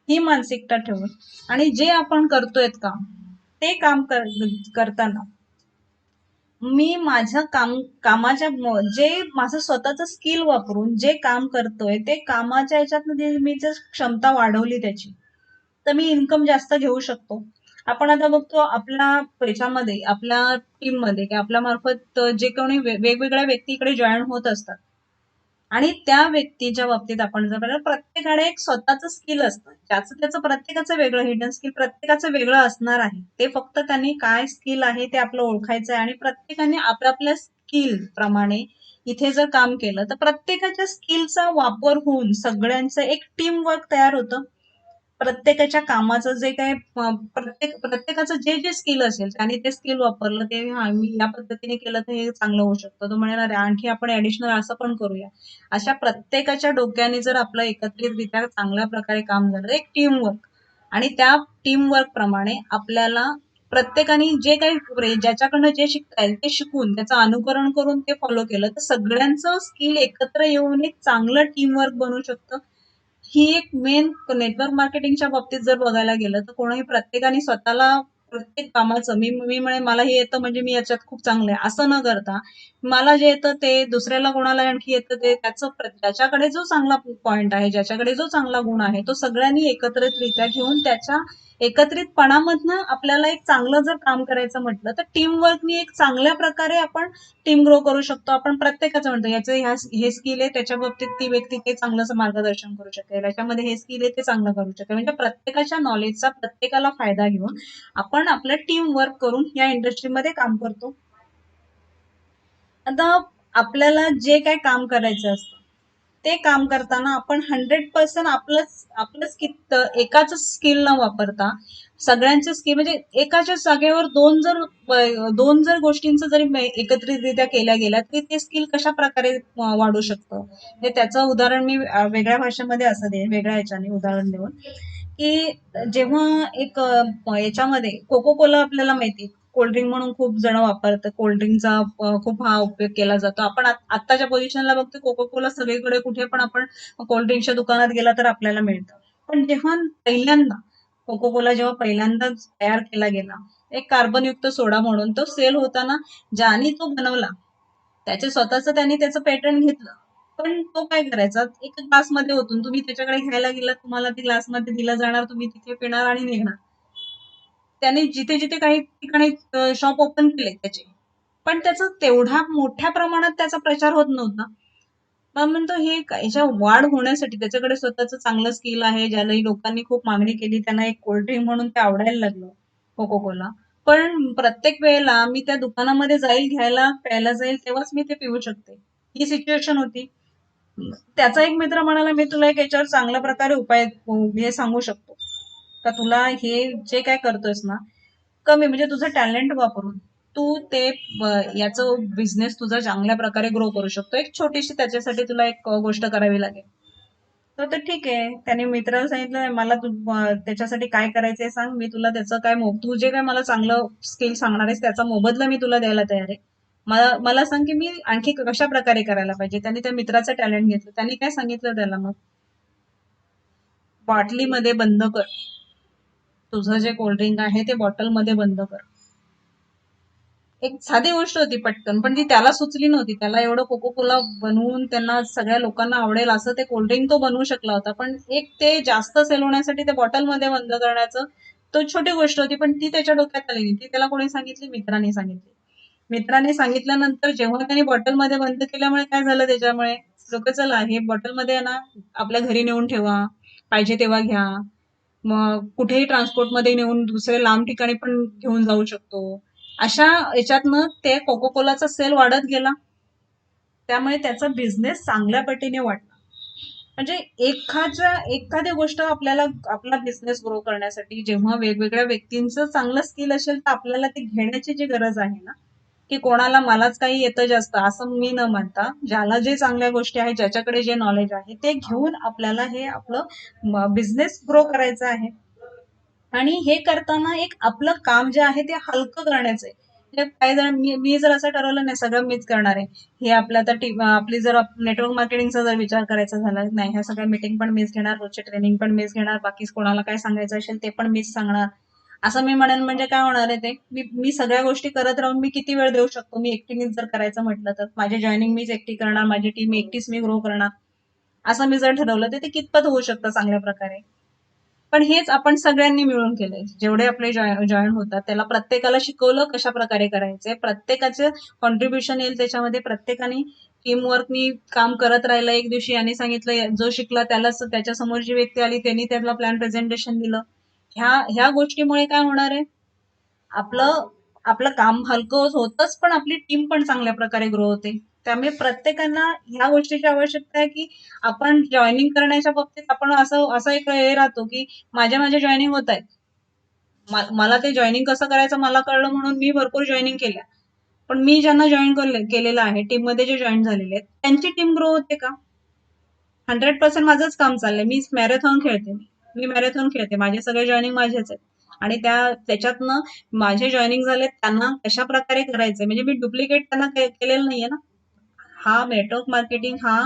[SPEAKER 1] ही मानसिकता ठेवून आणि जे आपण करतोय काम ते करताना मी माझ्या कामाच्या जे माझं स्वतःच स्किल वापरून जे काम करतोय ते कामाच्या ह्याच्यात मी जर क्षमता वाढवली त्याची तर मी इन्कम जास्त घेऊ शकतो. आपण आता बघतो आपल्या पैशामध्ये आपल्या टीम मध्ये किंवा आपल्या मार्फत जे कोणी वेगवेगळ्या व्यक्ती इकडे जॉईन होत असतात आणि त्या व्यक्तीच्या बाबतीत आपण जर पाहिलं प्रत्येकाने एक स्वतःच स्किल असतं ज्याचं त्याचं प्रत्येकाचं वेगळं हिडन स्किल प्रत्येकाचं वेगळं असणार आहे. ते फक्त त्यांनी काय स्किल आहे ते आपलं ओळखायचं आहे आणि प्रत्येकाने आपापल्या स्किल प्रमाणे इथे जर काम केलं तर प्रत्येकाच्या स्किलचा वापर होऊन सगळ्यांचं एक टीम वर्क तयार होतं. प्रत्येकाच्या कामाचं जे काही प्रत्येकाचं जे जे स्किल असेल त्यांनी ते स्किल वापरलं ते हा मी या पद्धतीने केलं तर हे चांगलं होऊ शकतं. तो म्हणेल अरे आणखी आपण ऍडिशनल असं पण करूया. अशा प्रत्येकाच्या डोक्याने जर आपलं एकत्रितरित्या चांगल्या प्रकारे काम झालं एक टीम वर्क आणि त्या टीम वर्क प्रमाणे आपल्याला प्रत्येकाने जे काही ज्याच्याकडनं जे शिकता येईल ते शिकून त्याचं अनुकरण करून ते फॉलो केलं तर सगळ्यांचं स्किल एकत्र येऊन एक चांगलं टीम वर्क बनू शकतं. ही एक मेन नेटवर्क मार्केटिंगच्या बाबतीत जर बघायला गेलं तर कोणाही प्रत्येकाने स्वतःला प्रत्येक कामाचं मी म्हणे मला हे येतं म्हणजे मी याच्यात खूप चांगलं आहे असं न करता मला जे येतं ते दुसऱ्याला कोणाला आणखी येतं ते त्याचं ज्याच्याकडे जो चांगला पॉइंट आहे ज्याच्याकडे जो चांगला गुण आहे तो सगळ्यांनी एकत्रितरित्या घेऊन त्याच्या एकत्रितपणामधनं आपल्याला एक चांगलं जर काम करायचं म्हटलं तर टीम वर्कनी एक चांगल्या प्रकारे आपण टीम ग्रो करू शकतो. आपण प्रत्येकाचं म्हणतो याचं हे स्किल आहे त्याच्या बाबतीत ती व्यक्ती ते चांगलं मार्गदर्शन करू शकेल याच्यामध्ये हे स्किल आहे ते चांगलं करू शकेल म्हणजे प्रत्येकाच्या नॉलेजचा प्रत्येकाला फायदा घेऊन आपण आपलं टीम वर्क करून या इंडस्ट्रीमध्ये काम करतो. आता आपल्याला जे काय काम करायचं असतं ते काम करताना आपण 100% आपलंच एकाच स्किल न वापरता सगळ्यांचे स्किल म्हणजे एकाच्या जागेवर दोन जर गोष्टींचं जरी एकत्रितरित्या केल्या गेल्या तरी ते स्किल कशा प्रकारे वाढू शकतं हे त्याचं उदाहरण मी वेगळ्या भाषेमध्ये असं देईन वेगळ्या ह्याच्याने उदाहरण देऊन की जेव्हा एक याच्यामध्ये कोको कोला आपल्याला माहिती कोल्ड्रिंक म्हणून खूप जण वापरतात कोल्ड्रिंकचा खूप हा उपयोग केला जातो. आपण आत्ताच्या पोझिशनला बघतो कोको कोला सगळीकडे कुठे पण आपण कोल्ड्रिंकच्या दुकानात गेला तर आपल्याला मिळतं. पण जेव्हा पहिल्यांदा कोको कोला जेव्हा पहिल्यांदा तयार केला गेला एक कार्बनयुक्त सोडा म्हणून तो सेल होताना ज्याने तो बनवला त्याचे स्वतःच त्यांनी त्याचं पेटंट घेतलं. पण तो काय करायचा एक ग्लासमध्ये ओतून तुम्ही त्याच्याकडे घ्यायला गेला तुम्हाला ती ग्लासमध्ये दिला जाणार तुम्ही तिथे पिणार आणि निघणार. त्याने जिथे जिथे काही ठिकाणी शॉप ओपन केले त्याचे पण त्याचा तेवढा मोठ्या प्रमाणात त्याचा प्रचार होत नव्हता. मग म्हणतो हे याच्या वाढ होण्यासाठी त्याच्याकडे स्वतःच चांगलं स्किल आहे ज्यालाही लोकांनी खूप मागणी केली त्यांना एक कोल्ड्रिंक म्हणून ते आवडायला लागलं कोको कोला. पण प्रत्येक वेळेला मी त्या दुकानामध्ये जाईल घ्यायला प्यायला जाईल तेव्हाच मी ते पिऊ शकते ही सिच्युएशन होती. त्याचा एक मित्र म्हणाला मी तुला एक याच्यावर चांगल्या प्रकारे उपाय हे सांगू शकतो का तुला हे जे काय करतोयस ना कमी म्हणजे तुझं टॅलेंट वापरून तू ते याचं बिझनेस तुझा चांगल्या प्रकारे ग्रो करू शकतो. एक छोटीशी त्याच्यासाठी तुला एक गोष्ट करावी लागेल. तर ठीक आहे त्याने मित्राला सांगितलं मला तू त्याच्यासाठी काय करायचंय सांग मी तुला त्याचं काय तू जे काय मला चांगलं स्किल सांगणार आहेस त्याचा मोबदला मी तुला द्यायला तयार आहे. मला मला सांग की मी आणखी कशा प्रकारे करायला पाहिजे. त्यांनी त्या मित्राचं टॅलेंट घेतलं. त्यांनी काय सांगितलं त्याला मग बाटलीमध्ये बंद कर. तुझं जे कोल्ड्रिंक आहे ते बॉटलमध्ये बंद कर. एक साधी गोष्ट होती पटकन पण ती त्याला सुचली नव्हती. त्याला एवढं कोको कोला बनवून त्यांना सगळ्या लोकांना आवडेल असं ते कोल्ड्रिंक तो बनवू शकला होता. पण एक ते जास्त सेल होण्यासाठी ते बॉटलमध्ये बंद करण्याचं तो छोटी गोष्ट होती पण ती त्याच्या डोक्यात आली नाही. ती त्याला कोणी सांगितली मित्राने सांगितली. मित्राने सांगितल्यानंतर जेव्हा त्याने बॉटलमध्ये बंद केल्यामुळे काय झालं त्याच्यामुळे लोक चला हे बॉटलमध्ये ना आपल्या घरी नेऊन ठेवा पाहिजे तेव्हा घ्या मग कुठेही ट्रान्सपोर्टमध्ये नेऊन दुसरे लांब ठिकाणी पण घेऊन जाऊ शकतो. अशा याच्यातनं ते कोको कोलाचा सेल वाढत गेला. त्यामुळे त्याचा बिझनेस चांगल्या पटीने वाढला. म्हणजे एखादी गोष्ट आपल्याला आपला बिझनेस ग्रो करण्यासाठी जेव्हा वेगवेगळ्या व्यक्तींचं चांगलं स्किल असेल तर आपल्याला ते घेण्याची जी गरज आहे ना की कोणाला मलाच काही येतं जास्त असं मी न म्हणता, ज्याला जे चांगल्या गोष्टी आहेत, ज्याच्याकडे जे नॉलेज आहे ते घेऊन आपल्याला हे आपलं बिझनेस ग्रो करायचं आहे. आणि हे करताना एक आपलं काम जे आहे ते हलकं करण्याचं आहे. म्हणजे काही जण मी जर असं ठरवलं नाही सगळं मीच करणार आहे. हे आपलं आता आपली जर नेटवर्क मार्केटिंगचा जर विचार करायचा झाला, नाही ह्या सगळ्या मीटिंग पण मीच घेणार, रोजचे ट्रेनिंग पण मीच घेणार, बाकी कोणाला काय सांगायचं असेल ते पण मीच सांगणार. असं मी म्हणेन म्हणजे काय होणार आहे ते, मी सगळ्या गोष्टी करत राहून मी किती वेळ देऊ शकतो? मी एकटीनेच जर करायचं म्हटलं तर माझी जॉईनिंग मीच एकटी करणार, माझी टीम एकटीच मी ग्रो करणार. असं मी जर ठरवलं तर ते कितपत होऊ शकतं चांगल्या प्रकारे. पण हेच आपण सगळ्यांनी मिळून केलंय. जेवढे आपले जॉईन होतात त्याला प्रत्येकाला शिकवलं कशा प्रकारे करायचंय. प्रत्येकाचं कॉन्ट्रीब्युशन येईल त्याच्यामध्ये. प्रत्येकाने टीमवर्कनी काम करत राहिलं. एक दिवशी यांनी सांगितलं, जो शिकला त्यालाच त्याच्या समोरची व्यक्ती आली, त्यांनी त्याला प्लॅन प्रेझेंटेशन दिलं. ह्या गोष्टीमुळे काय होणार आहे, आपलं आपलं काम हलकं होतच, पण आपली टीम पण चांगल्या प्रकारे ग्रो होते. त्यामुळे प्रत्येकांना ह्या गोष्टीची आवश्यकता आहे की आपण जॉईनिंग करण्याच्या बाबतीत आपण असं असं एक हे राहतो की माझ्या जॉईनिंग होत आहेत. मला ते जॉईनिंग कसं करायचं मला कळलं म्हणून मी भरपूर जॉईनिंग केल्या. पण मी ज्यांना जॉईन केलेलं आहे, टीम मध्ये जे जॉईन झालेले आहेत, त्यांची टीम ग्रो होते का? 100% माझंच काम चाललंय. मी मॅरेथॉन खेळते. मी मॅरेथॉन खेळते. माझे सगळे जॉईनिंग माझेच आहेत. आणि त्याच्यातनं माझे जॉईनिंग झाले, त्यांना कशा प्रकारे करायचंय म्हणजे मी डुप्लिकेट त्यांना केलेलं नाहीये ना. हा नेटवर्क मार्केटिंग हा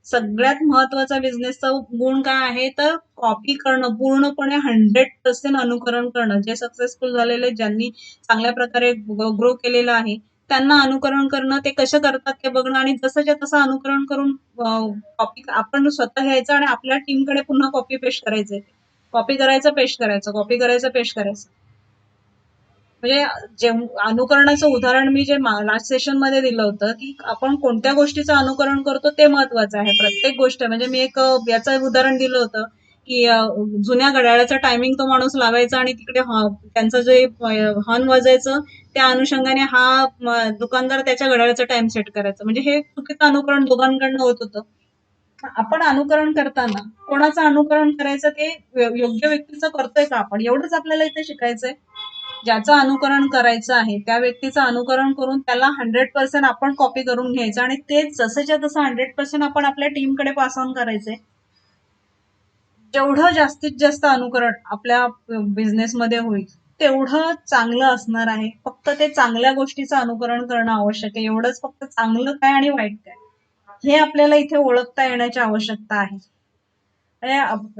[SPEAKER 1] सगळ्यात महत्वाचा बिझनेसचा गुण काय आहे, तर कॉपी करणं, पूर्णपणे 100% अनुकरण करणं. जे सक्सेसफुल झालेले, ज्यांनी चांगल्या प्रकारे ग्रो केलेलं आहे, त्यांना अनुकरण करणं, ते कसं करतात ते बघणं आणि जसंच्या तसं अनुकरण करून कॉपी आपण स्वतः घ्यायचं आणि आपल्या टीमकडे पुन्हा कॉपी पेस्ट करायचंय. कॉपी करायचं, पेस्ट करायचं, कॉपी करायचं, पेस्ट करायचं. म्हणजे जे अनुकरणाचं उदाहरण मी जे लास्ट सेशन मध्ये दिलं होतं की आपण कोणत्या गोष्टीचं अनुकरण करतो ते महत्वाचं आहे. प्रत्येक गोष्ट म्हणजे मी एक याचं उदाहरण दिलं होतं की जुन्या घड्याळाचा टायमिंग तो माणूस लावायचा आणि तिकडे त्यांचं जे हॉर्न वाजायचं त्या अनुषंगाने हा दुकानदार त्याच्या घड्याळाचा टाइम सेट करायचा. म्हणजे हे चुकीचं अनुकरण दोघांकडनं होत होतं. आपण अनुकरण करताना कोणाचं अनुकरण करायचं ते योग्य व्यक्तीचं करतोय का आपण, एवढंच आपल्याला इथे शिकायचंय. ज्याचं अनुकरण करायचं आहे त्या व्यक्तीचं अनुकरण करून त्याला 100% आपण कॉपी करून घ्यायचं आणि ते जसंच्या तसं 100% आपण आपल्या टीमकडे पास ऑन करायचंय. जेवढं जास्तीत जास्त अनुकरण आपल्या बिझनेसमध्ये होईल तेवढं चांगलं असणार आहे. फक्त ते चांगल्या गोष्टीचं अनुकरण करणं आवश्यक आहे. एवढंच, फक्त चांगलं काय आणि वाईट काय हे आपल्याला इथे ओळखता येण्याची आवश्यकता आहे.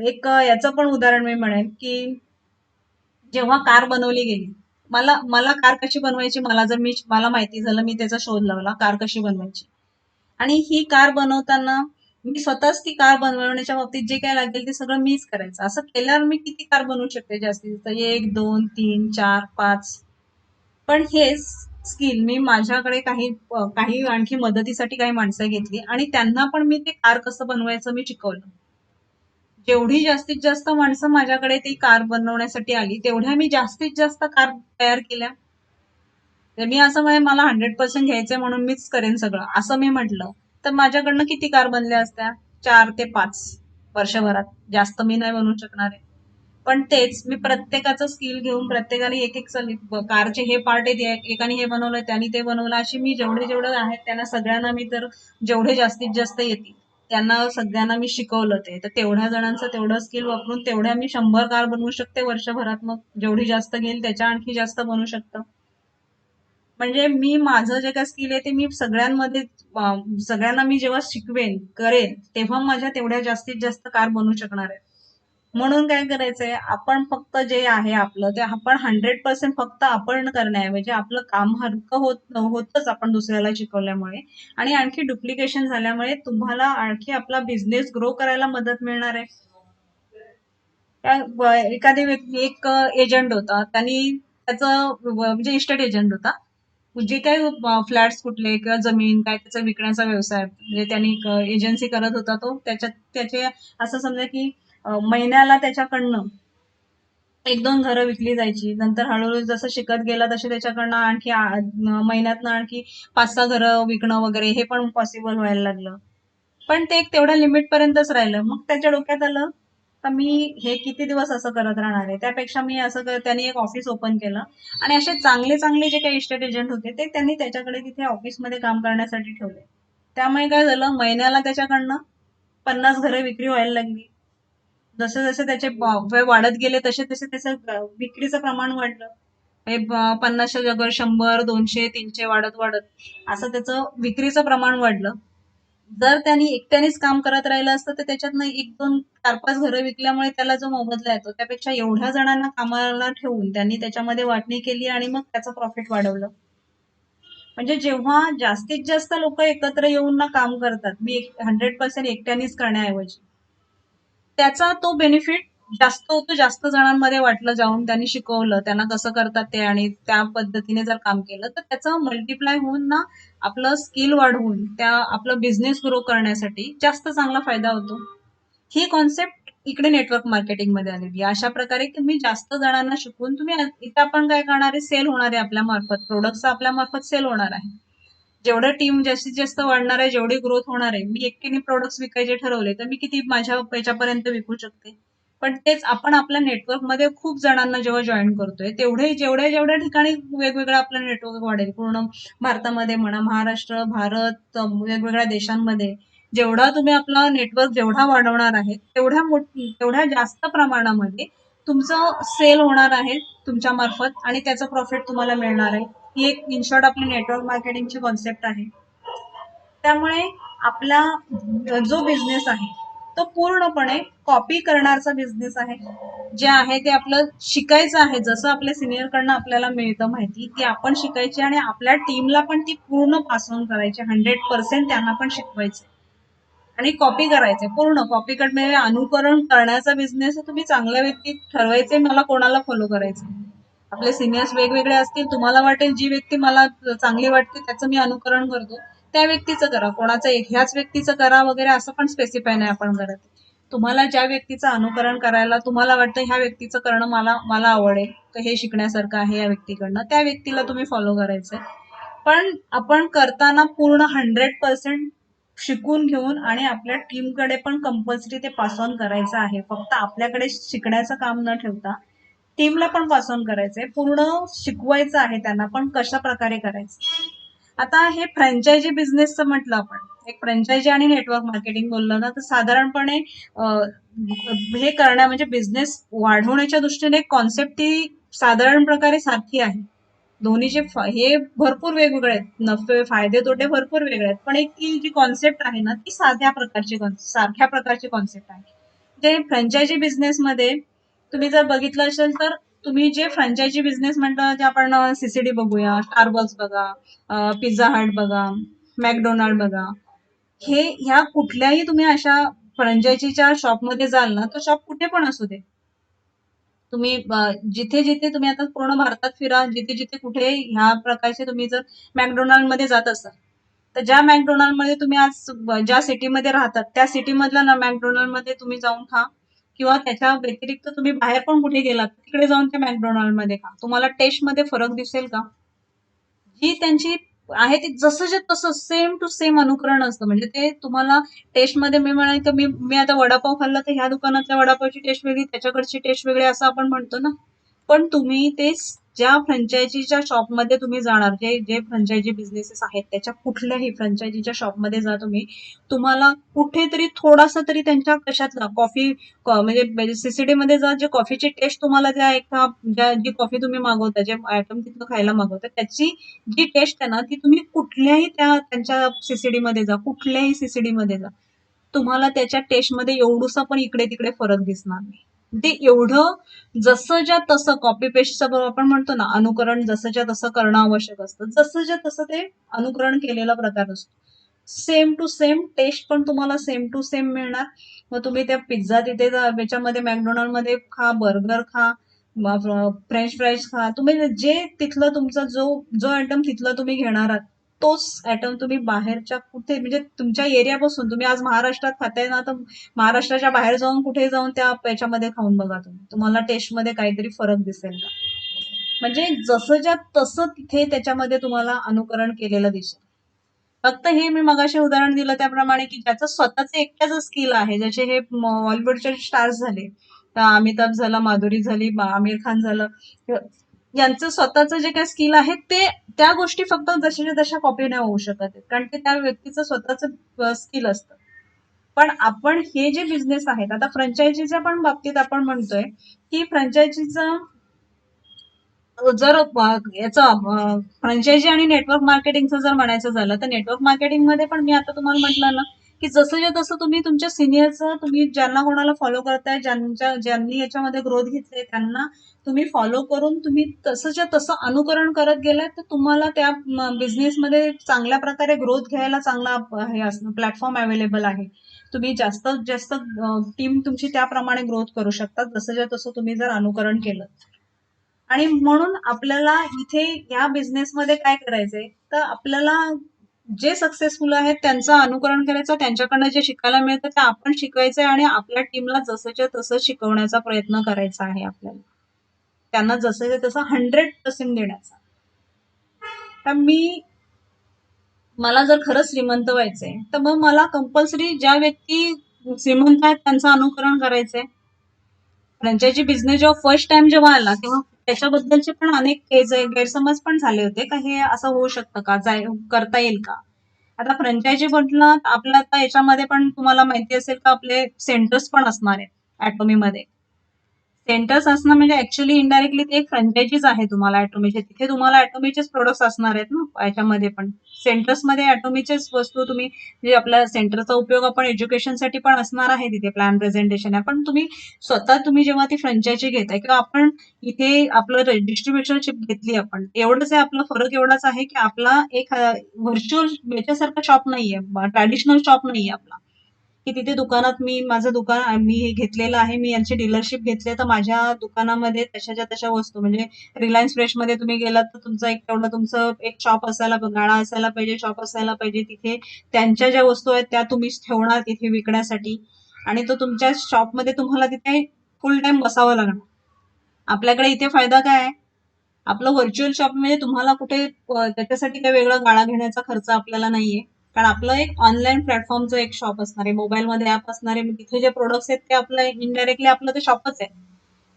[SPEAKER 1] एक याचं पण उदाहरण मी म्हणेन की जेव्हा कार बनवली गेली, मला मला कार कशी बनवायची, मला माहिती झालं, मी त्याचा शोध लावला कार कशी बनवायची. आणि ही कार बनवताना मी स्वतःच ती कार बनवण्याच्या बाबतीत जे काय लागेल ते सगळं मीच करायचं. असं केल्यावर मी किती कार बनवू शकते जास्तीत जास्त, 1, 2, 3, 4, 5. पण हेच स्किल मी माझ्याकडे काही आणखी मदतीसाठी काही माणसं घेतली आणि त्यांना पण मी ते कार कसं बनवायचं मी शिकवलं. जेवढी जास्तीत जास्त माणसं माझ्याकडे ती कार बनवण्यासाठी आली, तेवढ्या मी जास्तीत जास्त कार तयार केल्या. तर मी असं म्हणजे मला 100% घ्यायचंय म्हणून मीच करेन सगळं असं मी म्हटलं तर माझ्याकडनं किती कार बनल्या असत्या? 4 ते 5 वर्षभरात. जास्त मी नाही बनवू शकणार आहे. पण तेच मी प्रत्येकाचं स्किल घेऊन प्रत्येकाने एक एक कारचे हे पार्ट आहेत, एकाने हे बनवलं, त्याने ते बनवलं, अशी मी जेवढे आहेत त्यांना सगळ्यांना मी तर जेवढे जास्तीत जास्त येतील त्यांना सगळ्यांना मी शिकवलं. तर तेवढ्या जणांचं तेवढं स्किल वापरून तेवढ्या मी 100 कार बनवू शकते वर्षभरात. मग जेवढी जास्त घेईल त्याच्या आणखी जास्त बनवू शकतं. म्हणजे मी माझं जे काय स्किल आहे ते मी सगळ्यांमध्ये सगळ्यांना मी जेव्हा शिकवेन करेन तेव्हा माझ्या तेवढ्या जास्तीत जास्त कार बनवू शकणार आहे. म्हणून काय करायचंय, आपण फक्त जे आहे आपलं ते आपण 100% फक्त आपण करण्याऐवजी आपलं काम हलकं होतच आपण दुसऱ्याला शिकवल्यामुळे आणि आणखी डुप्लिकेशन झाल्यामुळे तुम्हाला आणखी आपला बिझनेस ग्रो करायला मदत मिळणार आहे. एखादी व्यक्ती एक एजंट होता, त्यांनी त्याचं म्हणजे इस्टेट एजंट होता. जे काही फ्लॅट्स कुठले किंवा जमीन काय त्याचा विकण्याचा व्यवसाय म्हणजे त्यांनी एजन्सी करत होता तो. त्याचे असं समजा की महिन्याला त्याच्याकडनं 1-2 घरं विकली जायची. नंतर हळूहळू जसं शिकत गेला तसे त्याच्याकडनं आणखी महिन्यातनं आणखी 5-6 घरं विकणं वगैरे हे पण पॉसिबल व्हायला लागलं. पण ते एक तेवढ्या लिमिट पर्यंतच राहिलं. मग त्याच्या डोक्यात आलं तर मी हे किती दिवस असं करत राहणार आहे. त्यापेक्षा मी असं त्यांनी एक ऑफिस ओपन केलं आणि असे चांगले चांगले जे काही इस्टेट एजंट होते ते त्यांनी त्याच्याकडे तिथे ऑफिसमध्ये काम करण्यासाठी ठेवले. त्यामुळे काय झालं, महिन्याला त्याच्याकडनं 50 घरं विक्री व्हायला लागली. जसे जसे त्याचे वय वाढत गेले तसे तसे त्याचं विक्रीचं प्रमाण वाढलं. 50च्या जागेवर 100, 200, 300 वाढत वाढत असं त्याचं विक्रीचं प्रमाण वाढलं. जर त्यांनी एकट्यानेच काम करत राहिलं असतं तर त्याच्यातनं 1-2, 4-5 घरं विकल्यामुळे त्याला जो मोबदला येतो त्यापेक्षा एवढ्या जणांना कामाला ठेवून त्यांनी त्याच्यामध्ये वाटणी केली आणि मग त्याचं प्रॉफिट वाढवलं. म्हणजे जेव्हा जास्तीत जास्त लोक एकत्र येऊन ना काम करतात, मी 100% एकट्यानेच करण्याऐवजी, त्याचा तो बेनिफिट जास्त होतो. जास्त जणांमध्ये वाटलं जाऊन त्यांनी शिकवलं, त्यांना कसं करतात ते आणि त्या पद्धतीने जर काम केलं तर त्याचं मल्टिप्लाय होऊन ना आपलं स्किल वाढवून त्या आपलं बिझनेस ग्रो करण्यासाठी जास्त चांगला फायदा होतो. ही कॉन्सेप्ट इकडे नेटवर्क मार्केटिंग मध्ये आलेली आहे. अशा प्रकारे तुम्ही जास्त जणांना शिकवून तुम्ही इथे आपण काय करणार आहे, सेल होणार आहे आपल्या मार्फत, प्रोडक्ट आपल्या मार्फत सेल होणार आहे. जेवढं टीम जास्तीत जास्त वाढणार आहे, जेवढी ग्रोथ होणार आहे, मी एकटीने प्रोडक्ट्स विकायचे ठरवले तर मी किती माझ्या याच्यापर्यंत विकू शकते. पण तेच आपण आपल्या नेटवर्कमध्ये खूप जणांना जेव्हा जॉईन करतोय तेवढे जेवढ्या जेवढ्या ठिकाणी वेगवेगळं आपलं नेटवर्क वाढेल. पूर्ण भारतामध्ये म्हणा, महाराष्ट्र, भारत, वेगवेगळ्या देशांमध्ये जेवढा तुम्ही आपला नेटवर्क जेवढा वाढवणार आहे तेवढ्या जास्त प्रमाणामध्ये तुमचं सेल होणार आहे तुमच्या मार्फत आणि त्याचं प्रॉफिट तुम्हाला मिळणार आहे. ही एक इन शॉर्ट आपली नेटवर्क मार्केटिंगची कॉन्सेप्ट आहे. त्यामुळे आपला जो बिझनेस आहे तो पूर्णपणे कॉपी करण्याचा बिझनेस आहे. जे आहे ते आपलं शिकायचं आहे. जसं आपल्या सिनियर कडनं आपल्याला मिळतं माहिती ती आपण शिकायची आणि आपल्या टीमला पण ती पूर्ण पास ऑन करायची. 100% त्यांना पण शिकवायचे आणि कॉपी करायचे. पूर्ण कॉपी कट म्हणजे अनुकरण करण्याचा बिझनेस. तुम्ही चांगल्या व्यक्ती ठरवायचे मला कोणाला फॉलो करायचं. आपले सिनियर्स वेगवेगळे असतील, तुम्हाला वाटेल जी व्यक्ती मला चांगली वाटते त्याचं मी अनुकरण करतो, त्या व्यक्तीचं करा. कोणाचं ह्याच व्यक्तीचं करा वगैरे असं पण स्पेसिफाय नाही आपण करत. तुम्हाला ज्या व्यक्तीचं अनुकरण करायला तुम्हाला वाटतं ह्या व्यक्तीचं करणं मला मला आवडेल, तर हे शिकण्यासारखं आहे या व्यक्तीकडनं, त्या व्यक्तीला तुम्ही फॉलो करायचंय. पण आपण करताना पूर्ण 100% शिकून घेऊन आणि आपल्या टीमकडे पण कंपल्सरी ते पास ऑन करायचं आहे. फक्त आपल्याकडे शिकण्याचं काम न ठेवता टीमला पण पास ऑन करायचंय. पूर्ण शिकवायचं आहे त्यांना पण कशा प्रकारे करायचं. आता हे फ्रँचायझी बिझनेसचं म्हटलं आपण, एक फ्रँचायझी आणि नेटवर्क मार्केटिंग बोललं ना तर साधारणपणे हे करण्या म्हणजे बिझनेस वाढवण्याच्या दृष्टीने कॉन्सेप्ट ती साधारण प्रकारे सारखी आहे. दोन्हीचे हे भरपूर वेगवेगळे आहेत, नफे फायदे तोटे भरपूर वेगळे आहेत, पण एक ती जी कॉन्सेप्ट आहे ना ती सारख्या प्रकारची कॉन्सेप्ट आहे. जे फ्रँचायझी बिझनेसमध्ये तुम्ही जर बघितलं असेल तर तुम्ही जे फ्रँचायझी बिझनेस म्हणता जे आपण सीसीडी बघूया, स्टारबक्स बघा, पिझ्झा हट बघा, मॅकडोनाल्ड बघा, ह्या कुठल्याही तुम्ही अशा फ्रँचायझीच्या शॉपमध्ये जाल ना, तो शॉप कुठे पण असू दे, तुम्ही जिथे जिथे तुम्ही आता पूर्ण भारतात फिरा, जिथे जिथे कुठे ह्या प्रकारचे तुम्ही जर मॅकडोनाल्ड मध्ये जात असाल तर ज्या मॅकडोनाल्ड मध्ये तुम्ही आज ज्या सिटीमध्ये राहतात त्या सिटी मधल्या ना मॅकडोनाल्ड मध्ये तुम्ही जाऊन खा, किंवा त्याच्या व्यतिरिक्त तुम्ही बाहेर पण कुठे गेलात तिकडे जाऊन त्या मॅकडोनाल्ड मध्ये खा, तुम्हाला टेस्ट मध्ये फरक दिसेल का? जी त्यांची आहे ती जसंच्या तसं सेम टू सेम अनुकरण असतं. म्हणजे ते तुम्हाला टेस्ट मध्ये मी म्हणाल तर मी मी आता वडापाव खाल्ला तर ह्या दुकानातल्या वडापावची टेस्ट वेगळी, त्याच्याकडची टेस्ट वेगळी असं आपण म्हणतो ना. पण तुम्ही ते ज्या फ्रँचायझीच्या शॉपमध्ये तुम्ही जाणार, जे जे फ्रँचायझी बिझनेसेस आहेत त्याच्या कुठल्याही फ्रँचायझीच्या शॉपमध्ये जा तुम्ही, तुम्हाला कुठेतरी थोडासा तरी त्यांच्या कशातला कॉफी म्हणजे सीसीडी मध्ये जा, जे कॉफीची टेस्ट तुम्हाला जी कॉफी तुम्ही मागवता, जे आयटम तिथलं खायला मागवता त्याची जी टेस्ट आहे ना ती तुम्ही कुठल्याही त्यांच्या सीसीडी मध्ये जा, कुठल्याही सीसीडी मध्ये जा, तुम्हाला त्याच्या टेस्ट मध्ये एवढूसा पण इकडे तिकडे फरक दिसणार नाही. ते एवढं जसंच्या तसं कॉपी पेस्टचं आपण म्हणतो ना, अनुकरण जसंच्या तसं करणं आवश्यक असतं, जसंच्या तसं ते अनुकरण केलेला प्रकार असतो. सेम टू सेम टेस्ट पण तुम्हाला सेम टू सेम मिळणार. मग तुम्ही त्या पिझ्झा तिथे याच्यामध्ये मॅकडोनाल्ड मध्ये खा, बर्गर खा, फ्रेंच फ्राईज खा, तुम्ही जे तिथलं तुमचा जो जो आयटम तिथलं तुम्ही घेणार आहात तोच आयटम तुम्ही बाहेरच्या कुठे म्हणजे तुमच्या एरियापासून तुम्ही आज महाराष्ट्रात खाताय ना तर महाराष्ट्राच्या बाहेर जाऊन कुठे जाऊन त्या याच्यामध्ये खाऊन बघा, तुम्हाला टेस्ट मध्ये काहीतरी फरक दिसेल का? म्हणजे जसंच्या तसं तिथे त्याच्यामध्ये तुम्हाला अनुकरण केलेलं दिसेल. फक्त हे मी मगाशी उदाहरण दिलं त्याप्रमाणे की ज्याचं स्वतःच एकट्याचं स्किल आहे, ज्याचे हे बॉलिवूडचे स्टार्स झाले, अमिताभ झाला, माधुरी झाली, आमिर खान झालं, यांचं स्वतःचं जे काही स्किल आहे ते त्या गोष्टी फक्त जशाच्या तशा कॉपी नाही होऊ शकत आहेत, कारण की त्या व्यक्तीचं स्वतःचं स्किल असतं. पण आपण हे जे बिझनेस आहेत, आता फ्रँचायझीच्या पण बाबतीत आपण म्हणतोय की फ्रँचायझीचं जर याचं फ्रँचायझी आणि नेटवर्क मार्केटिंगचं जर म्हणायचं झालं तर नेटवर्क मार्केटिंगमध्ये पण मी आता तुम्हाला म्हटलं ना की जसं तसं तुम्ही तुमच्या सिनियरचं तुम्ही ज्यांना कोणाला फॉलो करताय, ज्यांनी याच्यामध्ये ग्रोथ घेतली त्यांना तुम्ही फॉलो करून तुम्ही तसंच्या तसं अनुकरण करत गेलाय तर तुम्हाला त्या बिझनेसमध्ये चांगल्या प्रकारे ग्रोथ घ्यायला चांगला हे असणं प्लॅटफॉर्म अवेलेबल आहे. तुम्ही जास्तीत जास्त टीम तुमची त्याप्रमाणे ग्रोथ करू शकता जसं तसं तुम्ही जर अनुकरण केलं. आणि म्हणून आपल्याला इथे या बिझनेसमध्ये काय करायचंय तर आपल्याला जे सक्सेसफुल आहेत त्यांचं अनुकरण करायचं, त्यांच्याकडनं जे शिकायला मिळतं ते आपण शिकायचंय आणि आपल्या टीमला जसंच्या तसं शिकवण्याचा प्रयत्न करायचा आहे आपल्याला. त्यांना जसंच्या तसं 100% देण्याचा. तर मला जर खरंच श्रीमंत व्हायचंय तर मग मला कंपल्सरी ज्या व्यक्ती श्रीमंत आहेत त्यांचं अनुकरण करायचंय. फ्रँचायझी बिझनेस जेव्हा फर्स्ट टाइम जेव्हा आला तेव्हा त्याच्याबद्दलचे पण अनेक गैरसमज पण झाले होते का हे असं होऊ शकतं का, करता येईल का. आता फ्रँचायझी म्हटलं आपलं आता याच्यामध्ये पण तुम्हाला माहिती असेल का आपले सेंटर्स पण असणार आहेत ॲटोमीमध्ये. सेंटर्स असणं म्हणजे ऍक्च्युली इनडायरेक्टली ते एक फ्रँचायझीच आहे तुम्हाला ॲटोमीचे. तिथे तुम्हाला ॲटोमीचेच प्रोडक्ट्स असणार आहेत ना याच्यामध्ये पण. सेंटर्समध्ये ॲटोमीचेच वस्तू तुम्ही जे आपल्या सेंटरचा उपयोग आपण एज्युकेशनसाठी पण असणार आहे तिथे प्लॅन प्रेझेंटेशन आहे. पण तुम्ही जेव्हा ती फ्रँचायझी घेताय किंवा आपण इथे आपलं डिस्ट्रीब्युशनशिप घेतली आपण, एवढंच आहे आपला फरक एवढाच आहे की आपला एक व्हर्च्युअल याच्यासारखा शॉप नाहीये, ट्रॅडिशनल शॉप नाहीये आपला की तिथे दुकानात मी माझं दुकान मी हे घेतलेलं आहे, मी यांची डीलरशिप घेतली तर माझ्या दुकानामध्ये तशाच्या तशा वस्तू म्हणजे रिलायन्स फ्रेशमध्ये तुम्ही गेलात तर तुमचं एक तेवढं तुमचं एक शॉप असायला गाळा असायला पाहिजे, शॉप असायला पाहिजे. तिथे त्यांच्या ज्या वस्तू आहेत त्या तुम्हीच ठेवणार तिथे विकण्यासाठी आणि तो तुमच्या शॉपमध्ये तुम्हाला तिथे फुल टाइम बसावं लागणार. आपल्याकडे इथे फायदा काय आहे, आपलं व्हर्च्युअल शॉप म्हणजे तुम्हाला कुठे त्याच्यासाठी काही वेगळा गाळा घेण्याचा खर्च आपल्याला नाहीये. कारण आपलं एक ऑनलाईन प्लॅटफॉर्मचं एक शॉप असणार आहे, मोबाईलमध्ये ऍप असणार आहे, तिथे जे प्रोडक्ट्स आहेत ते आपलं इनडायरेक्टली आपलं ते शॉपच आहे.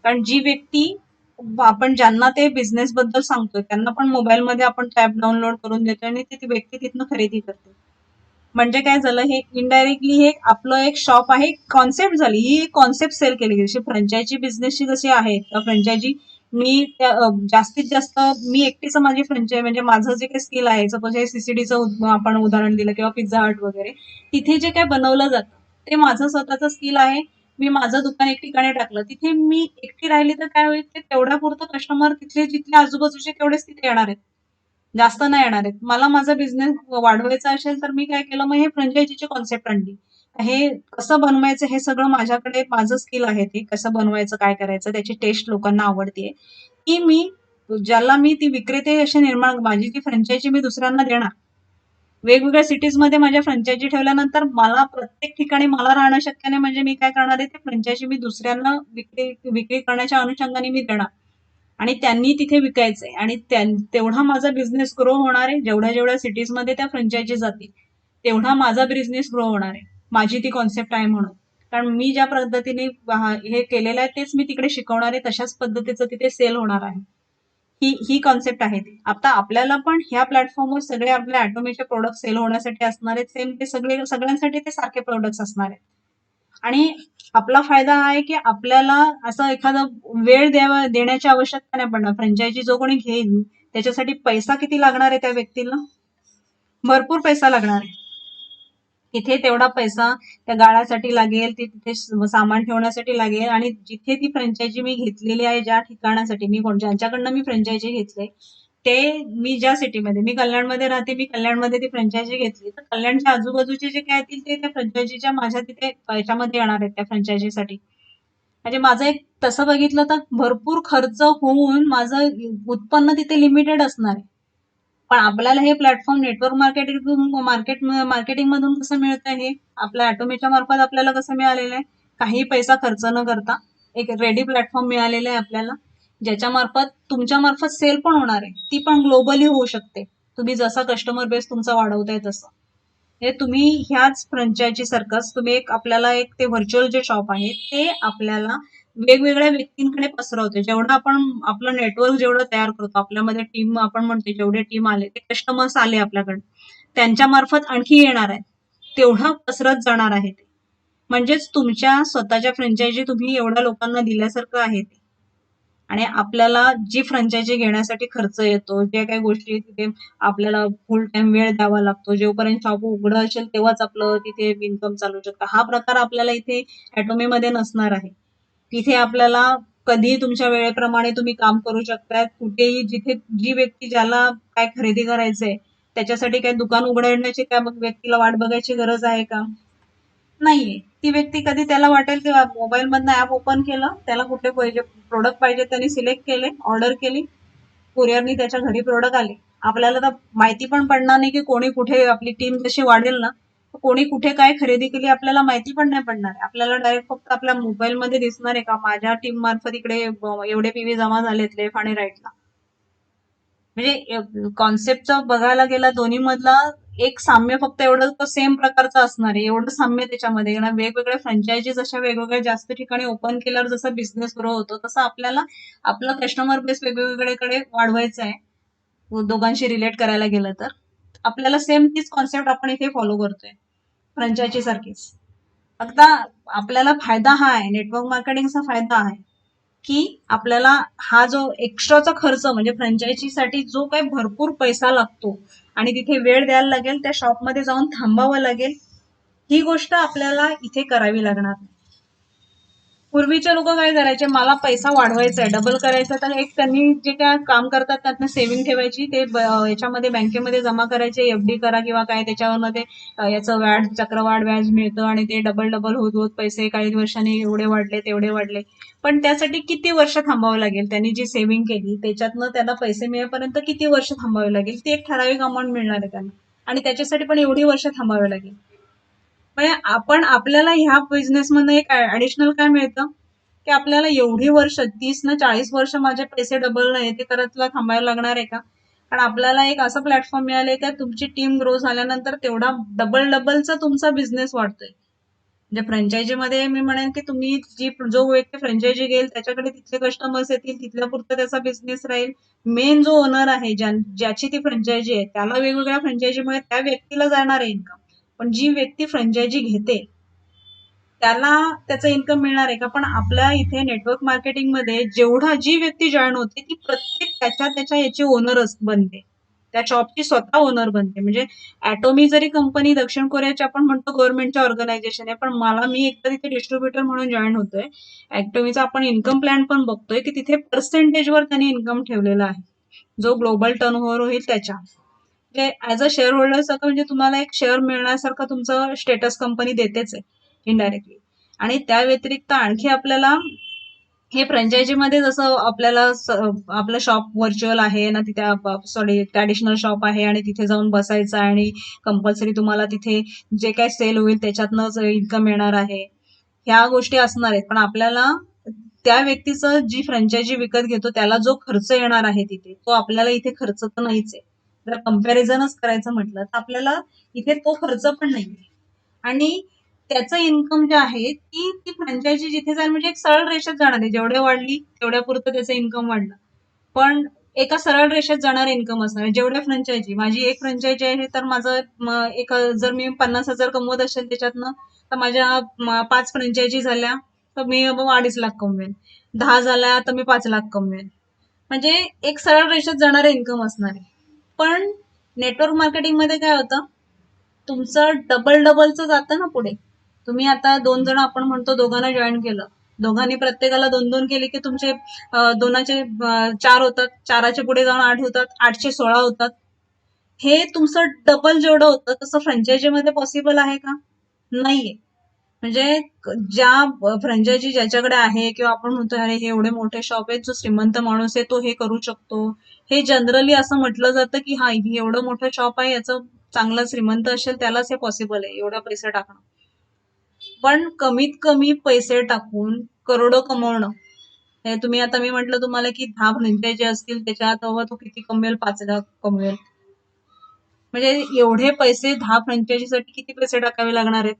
[SPEAKER 1] कारण जी व्यक्ती आपण ज्यांना ते बिझनेस बद्दल सांगतोय त्यांना पण मोबाईलमध्ये आपण ऍप डाउनलोड करून देतोय आणि ती व्यक्ती तिथनं खरेदी करते. म्हणजे काय झालं, हे इनडायरेक्टली हे आपलं एक शॉप आहे, कॉन्सेप्ट झाली ही कॉन्सेप्ट सेल केली गेली. जशी फ्रँचायझी बिझनेसची जशी आहे फ्रँचायझी मी जास्तीत जास्त मी एकटीच माझी फ्रँचायझी म्हणजे माझं जे काही स्किल आहे, सपोज हे सीसीडीचं आपण उदाहरण दिलं किंवा पिझ्झा हट वगैरे, तिथे जे काय बनवलं जातं ते माझं स्वतःचं स्किल आहे. मी माझं दुकान एक ठिकाणी टाकलं, तिथे मी एकटी राहिली तर काय होईल, ते तेवढ्या पुरतं कस्टमर जिथले आजूबाजूचे तेवढेच तिथे येणार आहेत, जास्त नाही येणार आहेत. मला माझा बिझनेस वाढवायचा असेल तर मी काय केलं, मग हे फ्रँचायझीची कॉन्सेप्ट आणली. हे कसं बनवायचं हे सगळं माझ्याकडे माझं स्किल आहे, ते कसं बनवायचं काय करायचं त्याची टेस्ट लोकांना आवडतीये की ज्याला मी ती विक्रेते असे निर्माण माझी ती फ्रँचायझी मी दुसऱ्यांना देणार. वेगवेगळ्या सिटीजमध्ये माझ्या फ्रँचायझी ठेवल्यानंतर मला प्रत्येक ठिकाणी मला राहणं शक्य नाही, म्हणजे मी काय करणार आहे, ते फ्रँचायझी मी दुसऱ्यांना विक्री करण्याच्या अनुषंगाने मी देणार आणि त्यांनी तिथे विकायचंय आणि तेवढा माझा बिझनेस ग्रो होणार आहे. जेवढ्या जेवढ्या सिटीजमध्ये त्या फ्रँचायझी जातील तेवढा माझा बिझनेस ग्रो होणार आहे. माझी ती कॉन्सेप्ट आहे म्हणून. कारण मी ज्या पद्धतीने हे केलेलं आहे तेच मी तिकडे शिकवणार आहे, तशाच पद्धतीचं तिथे सेल होणार आहे. ही कॉन्सेप्ट आहे ती. आता आपल्याला पण ह्या प्लॅटफॉर्मवर सगळे आपल्या ॲटोमीचे प्रोडक्ट सेल होण्यासाठी असणार आहेत. सेम ते सगळ्यांसाठी ते सारखे प्रोडक्ट्स असणार आहेत. आणि आपला फायदा हा आहे की आपल्याला असं एखादा वेळ देण्याची आवश्यकता नाही पडणार. फ्रँचायझी जो कोणी घेईल त्याच्यासाठी पैसा किती लागणार आहे त्या व्यक्तीला, भरपूर पैसा लागणार आहे. तिथे तेवढा पैसा त्या गाळ्यासाठी लागेल, तिथे सामान ठेवण्यासाठी लागेल आणि जिथे ती फ्रँचायझी मी घेतलेली आहे ज्या ठिकाणासाठी ज्यांच्याकडनं मी फ्रँचायझी घेतली ते मी ज्या सिटीमध्ये मी कल्याणमध्ये राहते, मी कल्याणमध्ये ती फ्रँचायझी घेतली तर कल्याणच्या आजूबाजूचे जे काय येतील ते त्या फ्रँचायझीच्या माझ्या तिथे याच्यामध्ये येणार आहेत त्या फ्रँचायझीसाठी. म्हणजे माझं एक तसं बघितलं तर भरपूर खर्च होऊन माझं उत्पन्न तिथे लिमिटेड असणार आहे. पण आपल्याला हे प्लॅटफॉर्म नेटवर्क मार्केटिंग मधून कसं मिळतं, हे आपल्या ॲटोमीच्या मार्फत आपल्याला कसं मिळालेलं आहे, काही पैसा खर्च न करता एक रेडी प्लॅटफॉर्म मिळालेला आहे आपल्याला, ज्याच्या मार्फत तुमच्या मार्फत सेल पण होणार आहे, ती पण ग्लोबली होऊ शकते. तुम्ही जसा कस्टमर बेस तुमचा वाढवताय तसं. हे तुम्ही ह्याच फ्रँचायझी सारखंच तुम्ही आपल्याला एक ते व्हर्च्युअल जे शॉप आहे ते आपल्याला वेगवेगळ्या व्यक्तींकडे पसरवतो. जेवढं आपण आपलं नेटवर्क जेवढं तयार करतो, आपल्यामध्ये टीम आपण म्हणतो जेवढे टीम आले, ते कस्टमर्स आले आपल्याकडे, त्यांच्या मार्फत आणखी येणार आहे. तेवढं पसरत जाणार आहे ते. म्हणजेच तुमच्या स्वतःच्या फ्रँचायझी तुम्ही एवढ्या लोकांना दिल्यासारखं आहे ते. आणि आपल्याला जी फ्रँचायझी घेण्यासाठी खर्च येतो, ज्या काही गोष्टी तिथे आपल्याला फुल टाइम वेळ द्यावा लागतो, जोपर्यंत शॉप उघडं असेल तेव्हाच आपलं तिथे इन्कम चालू शकतं. हा प्रकार आपल्याला इथे ॲटोमीमध्ये नसणार आहे. तिथे आपल्याला कधीही तुमच्या वेळेप्रमाणे तुम्ही काम करू शकता. कुठेही जिथे जी व्यक्ती ज्याला काय खरेदी करायचंय त्याच्यासाठी काही दुकान उघडण्याची त्या व्यक्तीला वाट बघायची गरज आहे का? नाहीये. ती व्यक्ती कधी त्याला वाटेल की मोबाईल मधनं ऍप ओपन केलं, त्याला कुठले प्रोडक्ट पाहिजे त्यांनी सिलेक्ट केले, ऑर्डर केली, कुरिअरनी त्याच्या घरी प्रोडक्ट आले. आपल्याला तर माहिती पण पडणार नाही की कोणी कुठे, आपली टीम जशी वाढेल ना, कोणी कुठे काय खरेदी केली आपल्याला माहिती पण नाही पडणार. आपल्याला डायरेक्ट फक्त आपल्या मोबाईल मध्ये दिसणार आहे का माझ्या टीम मार्फत इकडे एवढे पीव्ही जमा झालेत लेफ्ट आणि राईटला. म्हणजे कॉन्सेप्टचं बघायला गेला दोन्ही मधला एक साम्य फक्त एवढं तर सेम प्रकारचं असणार आहे, एवढं साम्य त्याच्यामध्ये. कारण वेगवेगळ्या फ्रँचायझीज अशा वेगवेगळ्या जास्त ठिकाणी ओपन केल्यावर जसं बिझनेस ग्रो होतो तसं आपल्याला आपलं कस्टमर बेस वेगवेगळीकडे वाढवायचं आहे. दोघांशी रिलेट करायला गेलं तर आपल्याला सेम तीच कॉन्सेप्ट आपण इथे फॉलो करतोय फ्रँचायझी सारखीच. फक्त आपल्याला फायदा हा आहे, नेटवर्क मार्केटिंगचा फायदा आहे की आपल्याला हा जो एक्स्ट्राचा खर्च म्हणजे फ्रँचायझीसाठी जो काही भरपूर पैसा लागतो आणि तिथे वेळ द्यायला लागेल, त्या शॉपमध्ये जाऊन थांबावं लागेल, ही गोष्ट आपल्याला इथे करावी लागणार नाही. पूर्वीचे लोक काय करायचे, मला पैसा वाढवायचा आहे, डबल करायचा, तर एक त्यांनी जे काय काम करतात त्यातनं सेव्हिंग ठेवायची, ते याच्यामध्ये बँकेमध्ये जमा करायचे, एफडी करा किंवा काय, त्याच्यावरनं ते याचं व्याज, चक्रवाढ व्याज मिळतं आणि ते डबल डबल होत होत पैसे काही वर्षांनी एवढे वाढले तेवढे वाढले. पण त्यासाठी किती वर्ष थांबावं लागेल, त्यांनी जी सेव्हिंग केली त्याच्यातनं त्यांना पैसे मिळेपर्यंत किती वर्ष थांबावे लागेल, ती एक ठराविक अमाऊंट मिळणार आहे त्यांना, आणि त्याच्यासाठी पण एवढी वर्ष थांबावे लागेल. म्हणजे आपण आपल्याला ह्या बिझनेसमधनं एक ऍडिशनल काय मिळतं की आपल्याला एवढी वर्ष 30 ना 40 वर्ष माझे पैसे डबल नाही ते करत तुला थांबायला लागणार आहे का? कारण आपल्याला एक असं प्लॅटफॉर्म मिळालंय का तुमची टीम ग्रो झाल्यानंतर तेवढा डबल डबलचा तुमचा बिझनेस वाढतोय. म्हणजे फ्रँचायझीमध्ये मी म्हणेन की तुम्ही जो व्यक्ती फ्रँचायझी घेईल त्याच्याकडे तिथले कस्टमर्स येतील, तिथल्या पुरता त्याचा बिझनेस राहील. मेन जो ओनर आहे ज्याची ती फ्रँचायझी आहे त्याला वेगवेगळ्या फ्रँचायझीमुळे त्या व्यक्तीला जाणार आहे इन्कम, पण जी व्यक्ती फ्रँचायझी घेते त्याला त्याचं इन्कम मिळणार आहे का? पण आपल्या इथे नेटवर्क मार्केटिंगमध्ये जेवढा जी व्यक्ती जॉईन होते ती प्रत्येक त्याच्या त्याच्या याची ओनरच बनते, त्या शॉपची स्वतः ओनर बनते. म्हणजे ॲटोमी जरी कंपनी दक्षिण कोरियाची आपण म्हणतो गव्हर्नमेंटच्या ऑर्गनायझेशन आहे, पण मी एकदा तिथे डिस्ट्रीब्युटर म्हणून जॉईन होतोय. ॲटोमीचा आपण इन्कम प्लॅन पण बघतोय की तिथे पर्सेंटेजवर त्यांनी इन्कम ठेवलेला आहे, जो ग्लोबल टर्नओव्हर होईल त्याच्या. म्हणजे ऍज अ शेअर होल्डर सारखं, म्हणजे तुम्हाला एक शेअर मिळण्यासारखं तुमचं स्टेटस कंपनी देतेच आहे इनडायरेक्टली. आणि त्या व्यतिरिक्त आणखी आपल्याला हे फ्रँचायझीमध्ये जसं आपल्याला आपलं शॉप व्हर्च्युअल आहे ना, तिथे सॉरी ट्रॅडिशनल शॉप आहे आणि तिथे जाऊन बसायचं आणि कंपल्सरी तुम्हाला तिथे जे काय सेल होईल त्याच्यातनंच इन्कम येणार आहे, ह्या गोष्टी असणार आहेत. पण आपल्याला त्या व्यक्तीचं जी फ्रँचायझी विकत घेतो त्याला जो खर्च येणार आहे तिथे, तो आपल्याला इथे खर्च तर नाहीच आहे. जर कम्पॅरिझनच करायचं म्हटलं तर आपल्याला इथे तो खर्च पण नाहीये. आणि त्याचं इन्कम जे आहे ती फ्रँचायझी जिथे जाईल म्हणजे एक सरळ रेषेत जाणार आहे, जेवढे वाढली तेवढ्या पुरतं त्याचं इन्कम वाढलं. पण एका सरळ रेषेत जाणारं इन्कम असणार आहे. जेवढ्या फ्रँचायझी, माझी एक फ्रँचायझी आहे तर माझं एक जर मी 50,000 कमवत असेल त्याच्यातनं, तर माझ्या 5 फ्रँचायझी झाल्या तर मी 2.5 लाख कमवेन, 10 झाल्या तर मी 5 लाख कमवेन. म्हणजे एक सरळ रेषेत जाणारं इन्कम असणार आहे. पण नेटवर्क मार्केटिंगमध्ये काय होतं, तुमचं डबल डबलचं जातं ना पुढे. तुम्ही आता 2 जण आपण म्हणतो दोघांना जॉईन केलं, दोघांनी प्रत्येकाला 2-2 केले की तुमचे दोनाचे 4 होतात, 4चे पुढे जाऊन 8 होतात, 8चे 16 होतात. हे तुमचं डबल जेवढं होतं तसं फ्रँचायझीमध्ये पॉसिबल आहे का? नाहीये. म्हणजे ज्या फ्रँचायझी ज्याच्याकडे आहे किंवा आपण म्हणतो अरे हे एवढे मोठे शॉप आहेत, जो श्रीमंत माणूस आहे तो हे करू शकतो, हे जनरली असं म्हटलं जातं की हा एवढं मोठं शॉप आहे, याचं चांगला श्रीमंत असेल त्यालाच हे पॉसिबल आहे एवढा पैसे टाकणं. पण कमीत कमी पैसे टाकून करोडो कमवणं, हे तुम्ही आता मी म्हटलं तुम्हाला की 10 फ्रँचायझी असतील त्याच्यात तो किती कमवेल, 5 लाख कमवेल. म्हणजे एवढे पैसे 10 फ्रँचायझीसाठी किती पैसे टाकावे लागणार आहेत?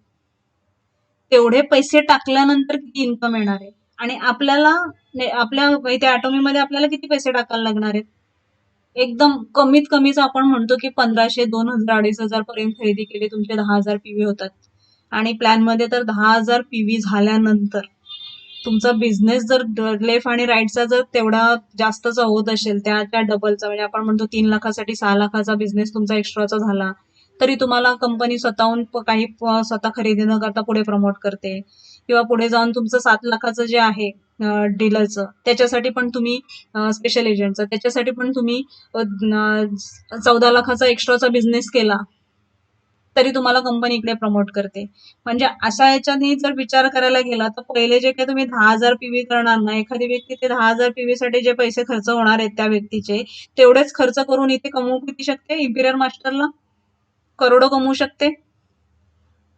[SPEAKER 1] तेवढे पैसे टाकल्यानंतर किती इन्कम येणार आहे? आणि आपल्याला आपल्या इथे ॲटॉमीमध्ये आपल्याला किती पैसे टाकायला लागणार आहेत? एकदम कमीत कमीच आपण म्हणतो की 1500, 2000, 2500 पर्यंत खरेदी केली तुमचे 10,000 पीव्ही होतात. आणि प्लॅनमध्ये तर 10,000 पीव्ही झाल्यानंतर तुमचा बिझनेस जर लेफ्ट आणि राईटचा जर तेवढा जास्तचा होत असेल, त्या डबलचा, म्हणजे आपण म्हणतो 3 लाखासाठी 6 लाखाचा बिझनेस तुमचा एक्स्ट्राचा झाला, तरी तुम्हाला कंपनी स्वतःहून काही स्वतः खरेदी न करता पुढे प्रमोट करते. किंवा पुढे जाऊन तुमचं 7 लाखाचं जे आहे डीलरचं, त्याच्यासाठी पण तुम्ही स्पेशल एजंटचं, त्याच्यासाठी पण तुम्ही 14 लाखाचा एक्स्ट्राचा बिझनेस केला तरी तुम्हाला कंपनी इकडे प्रमोट करते. म्हणजे अशा याच्याने जर विचार करायला गेला तर पहिले जे काही तुम्ही 10,000 पीव्ही करणार ना, एखादी व्यक्ती ते 10,000 पीव्ही साठी जे पैसे खर्च होणार आहेत त्या व्यक्तीचे, तेवढेच खर्च करून इथे कमवू किती शकते? इम्पिरियल मास्टरला करोडो कमवू शकते.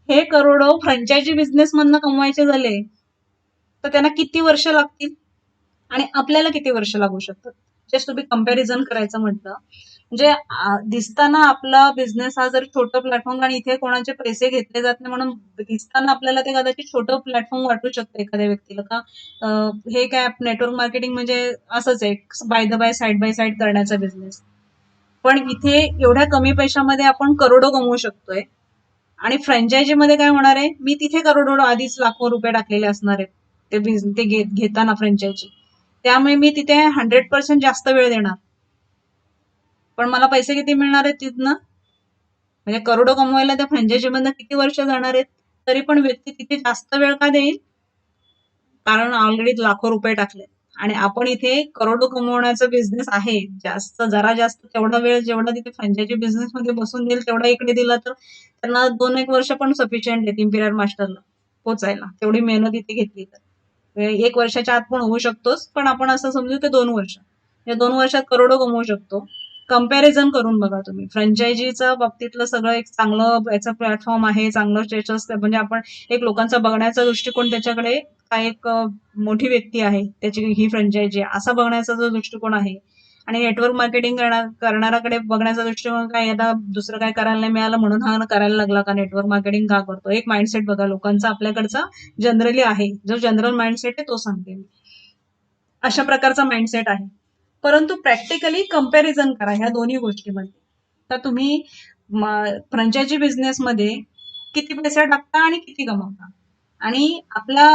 [SPEAKER 1] हे करोडो फ्रँचायझी बिझनेस मधनं कमवायचे झाले तर त्यांना किती वर्ष लागतील आणि आपल्याला किती वर्ष लागू शकतात? जस्ट तुम्ही कंपॅरिझन करायचं म्हटलं म्हणजे दिसताना आपला बिझनेस हा जर छोटं प्लॅटफॉर्म आणि इथे कोणाचे पैसे घेतले जात नाही म्हणून दिसताना आपल्याला ते कदाचित छोटं प्लॅटफॉर्म वाटू शकतं एखाद्या व्यक्तीला का हे काय नेटवर्क मार्केटिंग म्हणजे असंच आहे by the by side by side करण्याचा बिझनेस. पण इथे एवढ्या कमी पैशामध्ये आपण करोडो कमवू शकतोय. आणि फ्रँचायझी मध्ये काय होणार आहे? मी तिथे करोडो आधीच लाखो रुपये टाकलेले असणार आहेत ते घेताना फ्रँचायझी. त्यामुळे मी तिथे 100% जास्त वेळ देणार. पण मला पैसे किती मिळणार आहेत तिथनं? म्हणजे करोडो कमवायला त्या फ्रँचायझी मधनं किती वर्ष जाणार आहेत? तरी पण व्यक्ती तिथे जास्त वेळ का देईल? कारण ऑलरेडी लाखो रुपये टाकले आणि आपण इथे करोडो कमवण्याचा बिझनेस आहे. जरा जास्त तेवढा वेळ जेवढा तिथे फ्रँचायझी बिझनेस मध्ये बसून देईल तेवढा इकडे दिला तर त्यांना 2-1 वर्ष पण सफिशियंट आहेत इम्पिरियल मास्टरला पोचायला. तेवढी मेहनत इथे घेतली तर 1 वर्षाच्या आत पण होऊ शकतोच, पण आपण असं समजू ते 2 वर्ष. या 2 वर्षात करोडो कमवू शकतो. कंपॅरिझन करून बघा तुम्ही. फ्रँचायझीच्या बाबतीतलं सगळं एक चांगलं याचं प्लॅटफॉर्म आहे, चांगलं स्टेटस, म्हणजे आपण एक लोकांचा बघण्याचा दृष्टिकोन त्याच्याकडे काय एक मोठी व्यक्ती आहे त्याची ही फ्रँचायझी असा बघण्याचा जो दृष्टिकोन आहे आणि नेटवर्क मार्केटिंग करणाऱ्याकडे बघण्याचा दृष्टिकोन काय, आता दुसरं काय करायला नाही मिळालं म्हणून हा करायला लागला का, नेटवर्क मार्केटिंग का करतो, एक माइंडसेट बघा लोकांचा आपल्याकडचा जनरली आहे, जो जनरल माइंडसेट आहे तो सांगते मी. अशा प्रकारचा माइंडसेट आहे. परंतु प्रॅक्टिकली कंपॅरिझन करा ह्या दोन्ही गोष्टीमध्ये. तर तुम्ही फ्रँचायझी बिझनेसमध्ये किती पैसे टाकता आणि किती कमवता, आणि आपल्या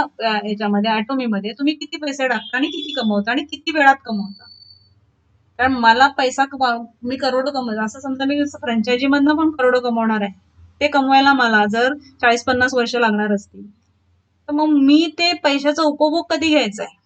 [SPEAKER 1] याच्यामध्ये ॲटोमीमध्ये तुम्ही किती पैसे टाकता आणि किती कमवता आणि किती वेळात कमवता. कारण मला पैसा मी करोडो कमवतो असं समजा, मी फ्रँचायझी मधनं पण करोडो कमवणार आहे, ते कमवायला मला जर 40-50 वर्ष लागणार असतील तर मग मी ते पैशाचा उपभोग कधी घ्यायचा आहे?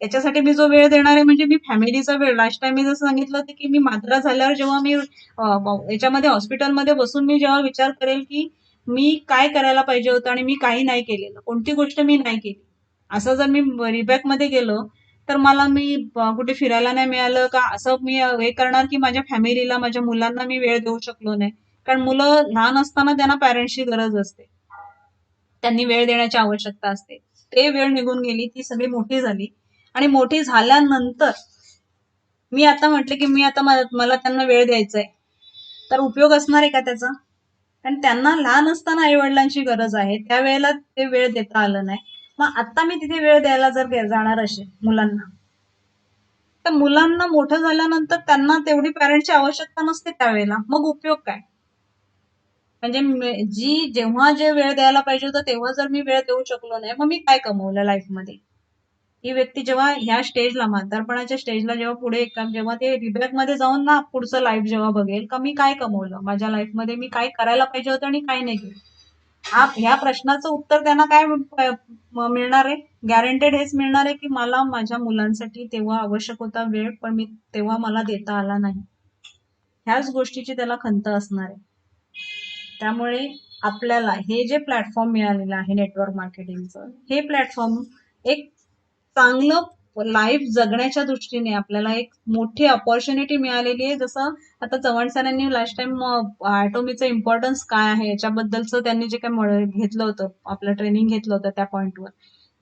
[SPEAKER 1] याच्यासाठी मी जो वेळ देणार आहे म्हणजे मी फॅमिलीचा वेळ. लास्ट टाइम मी जसं सांगितलं होतं की मी मात्रा झाल्यावर जेव्हा मी याच्यामध्ये हॉस्पिटलमध्ये बसून मी जेव्हा विचार करेल की मी काय करायला पाहिजे होतं आणि मी काही नाही केलेलं, कोणती गोष्ट मी नाही केली, असं जर मी रिबॅक मध्ये गेलो तर मला मी कुठे फिरायला नाही मिळालं का, असं मी हे करणार की माझ्या फॅमिलीला, माझ्या मुलांना मी वेळ देऊ शकलो नाही. कारण मुलं लहान असताना त्यांना पॅरेंट्सची गरज असते, त्यांनी वेळ देण्याची आवश्यकता असते. ते वेळ निघून गेली, ती सगळी मोठी झाली आणि मोठी झाल्यानंतर मी आता म्हटलं की मी आता मला त्यांना वेळ द्यायचा आहे, तर उपयोग असणार आहे का त्याचा? कारण त्यांना लहान असताना आई वडिलांची गरज आहे, त्यावेळेला ते वेळ देता आलं नाही. मग आता मी तिथे वेळ द्यायला जर जाणार असेल मुलांना, तर मुलांना मोठं झाल्यानंतर त्यांना तेवढी पॅरेंटची आवश्यकता नसते त्यावेळेला, मग उपयोग काय? म्हणजे जेव्हा जे वेळ द्यायला पाहिजे होतं तेव्हा जर मी वेळ देऊ शकलो नाही, मग मी काय कमवलं लाईफमध्ये? ही व्यक्ती जेव्हा ह्या स्टेजला, म्हातारपणाच्या स्टेजला जेव्हा पुढे जेव्हा ते रिबॅक मध्ये जाऊन ना पुढचं लाईफ जेव्हा बघेल का मी काय कमवलं माझ्या लाईफमध्ये, मी काय करायला पाहिजे होतं आणि काय नाही केलं, ह्या प्रश्नाचं उत्तर त्यांना काय मिळणार आहे? गॅरंटेड हेच मिळणार आहे की मला माझ्या मुलांसाठी तेव्हा आवश्यक होता वेळ, पण मी तेव्हा मला देता आला नाही. ह्याच गोष्टीची त्याला खंत असणार आहे. त्यामुळे आपल्याला हे जे प्लॅटफॉर्म मिळालेलं आहे नेटवर्क मार्केटिंगचं, हे प्लॅटफॉर्म एक चांगलं लाईफ जगण्याच्या दृष्टीने आपल्याला एक मोठी अपॉर्च्युनिटी मिळालेली आहे. जसं आता चव्हाण सरांनी लास्ट टाइम ॲटोमीचं इम्पॉर्टन्स काय आहे याच्याबद्दलचं त्यांनी जे काय घेतलं होतं, आपलं ट्रेनिंग घेतलं होतं त्या पॉइंटवर,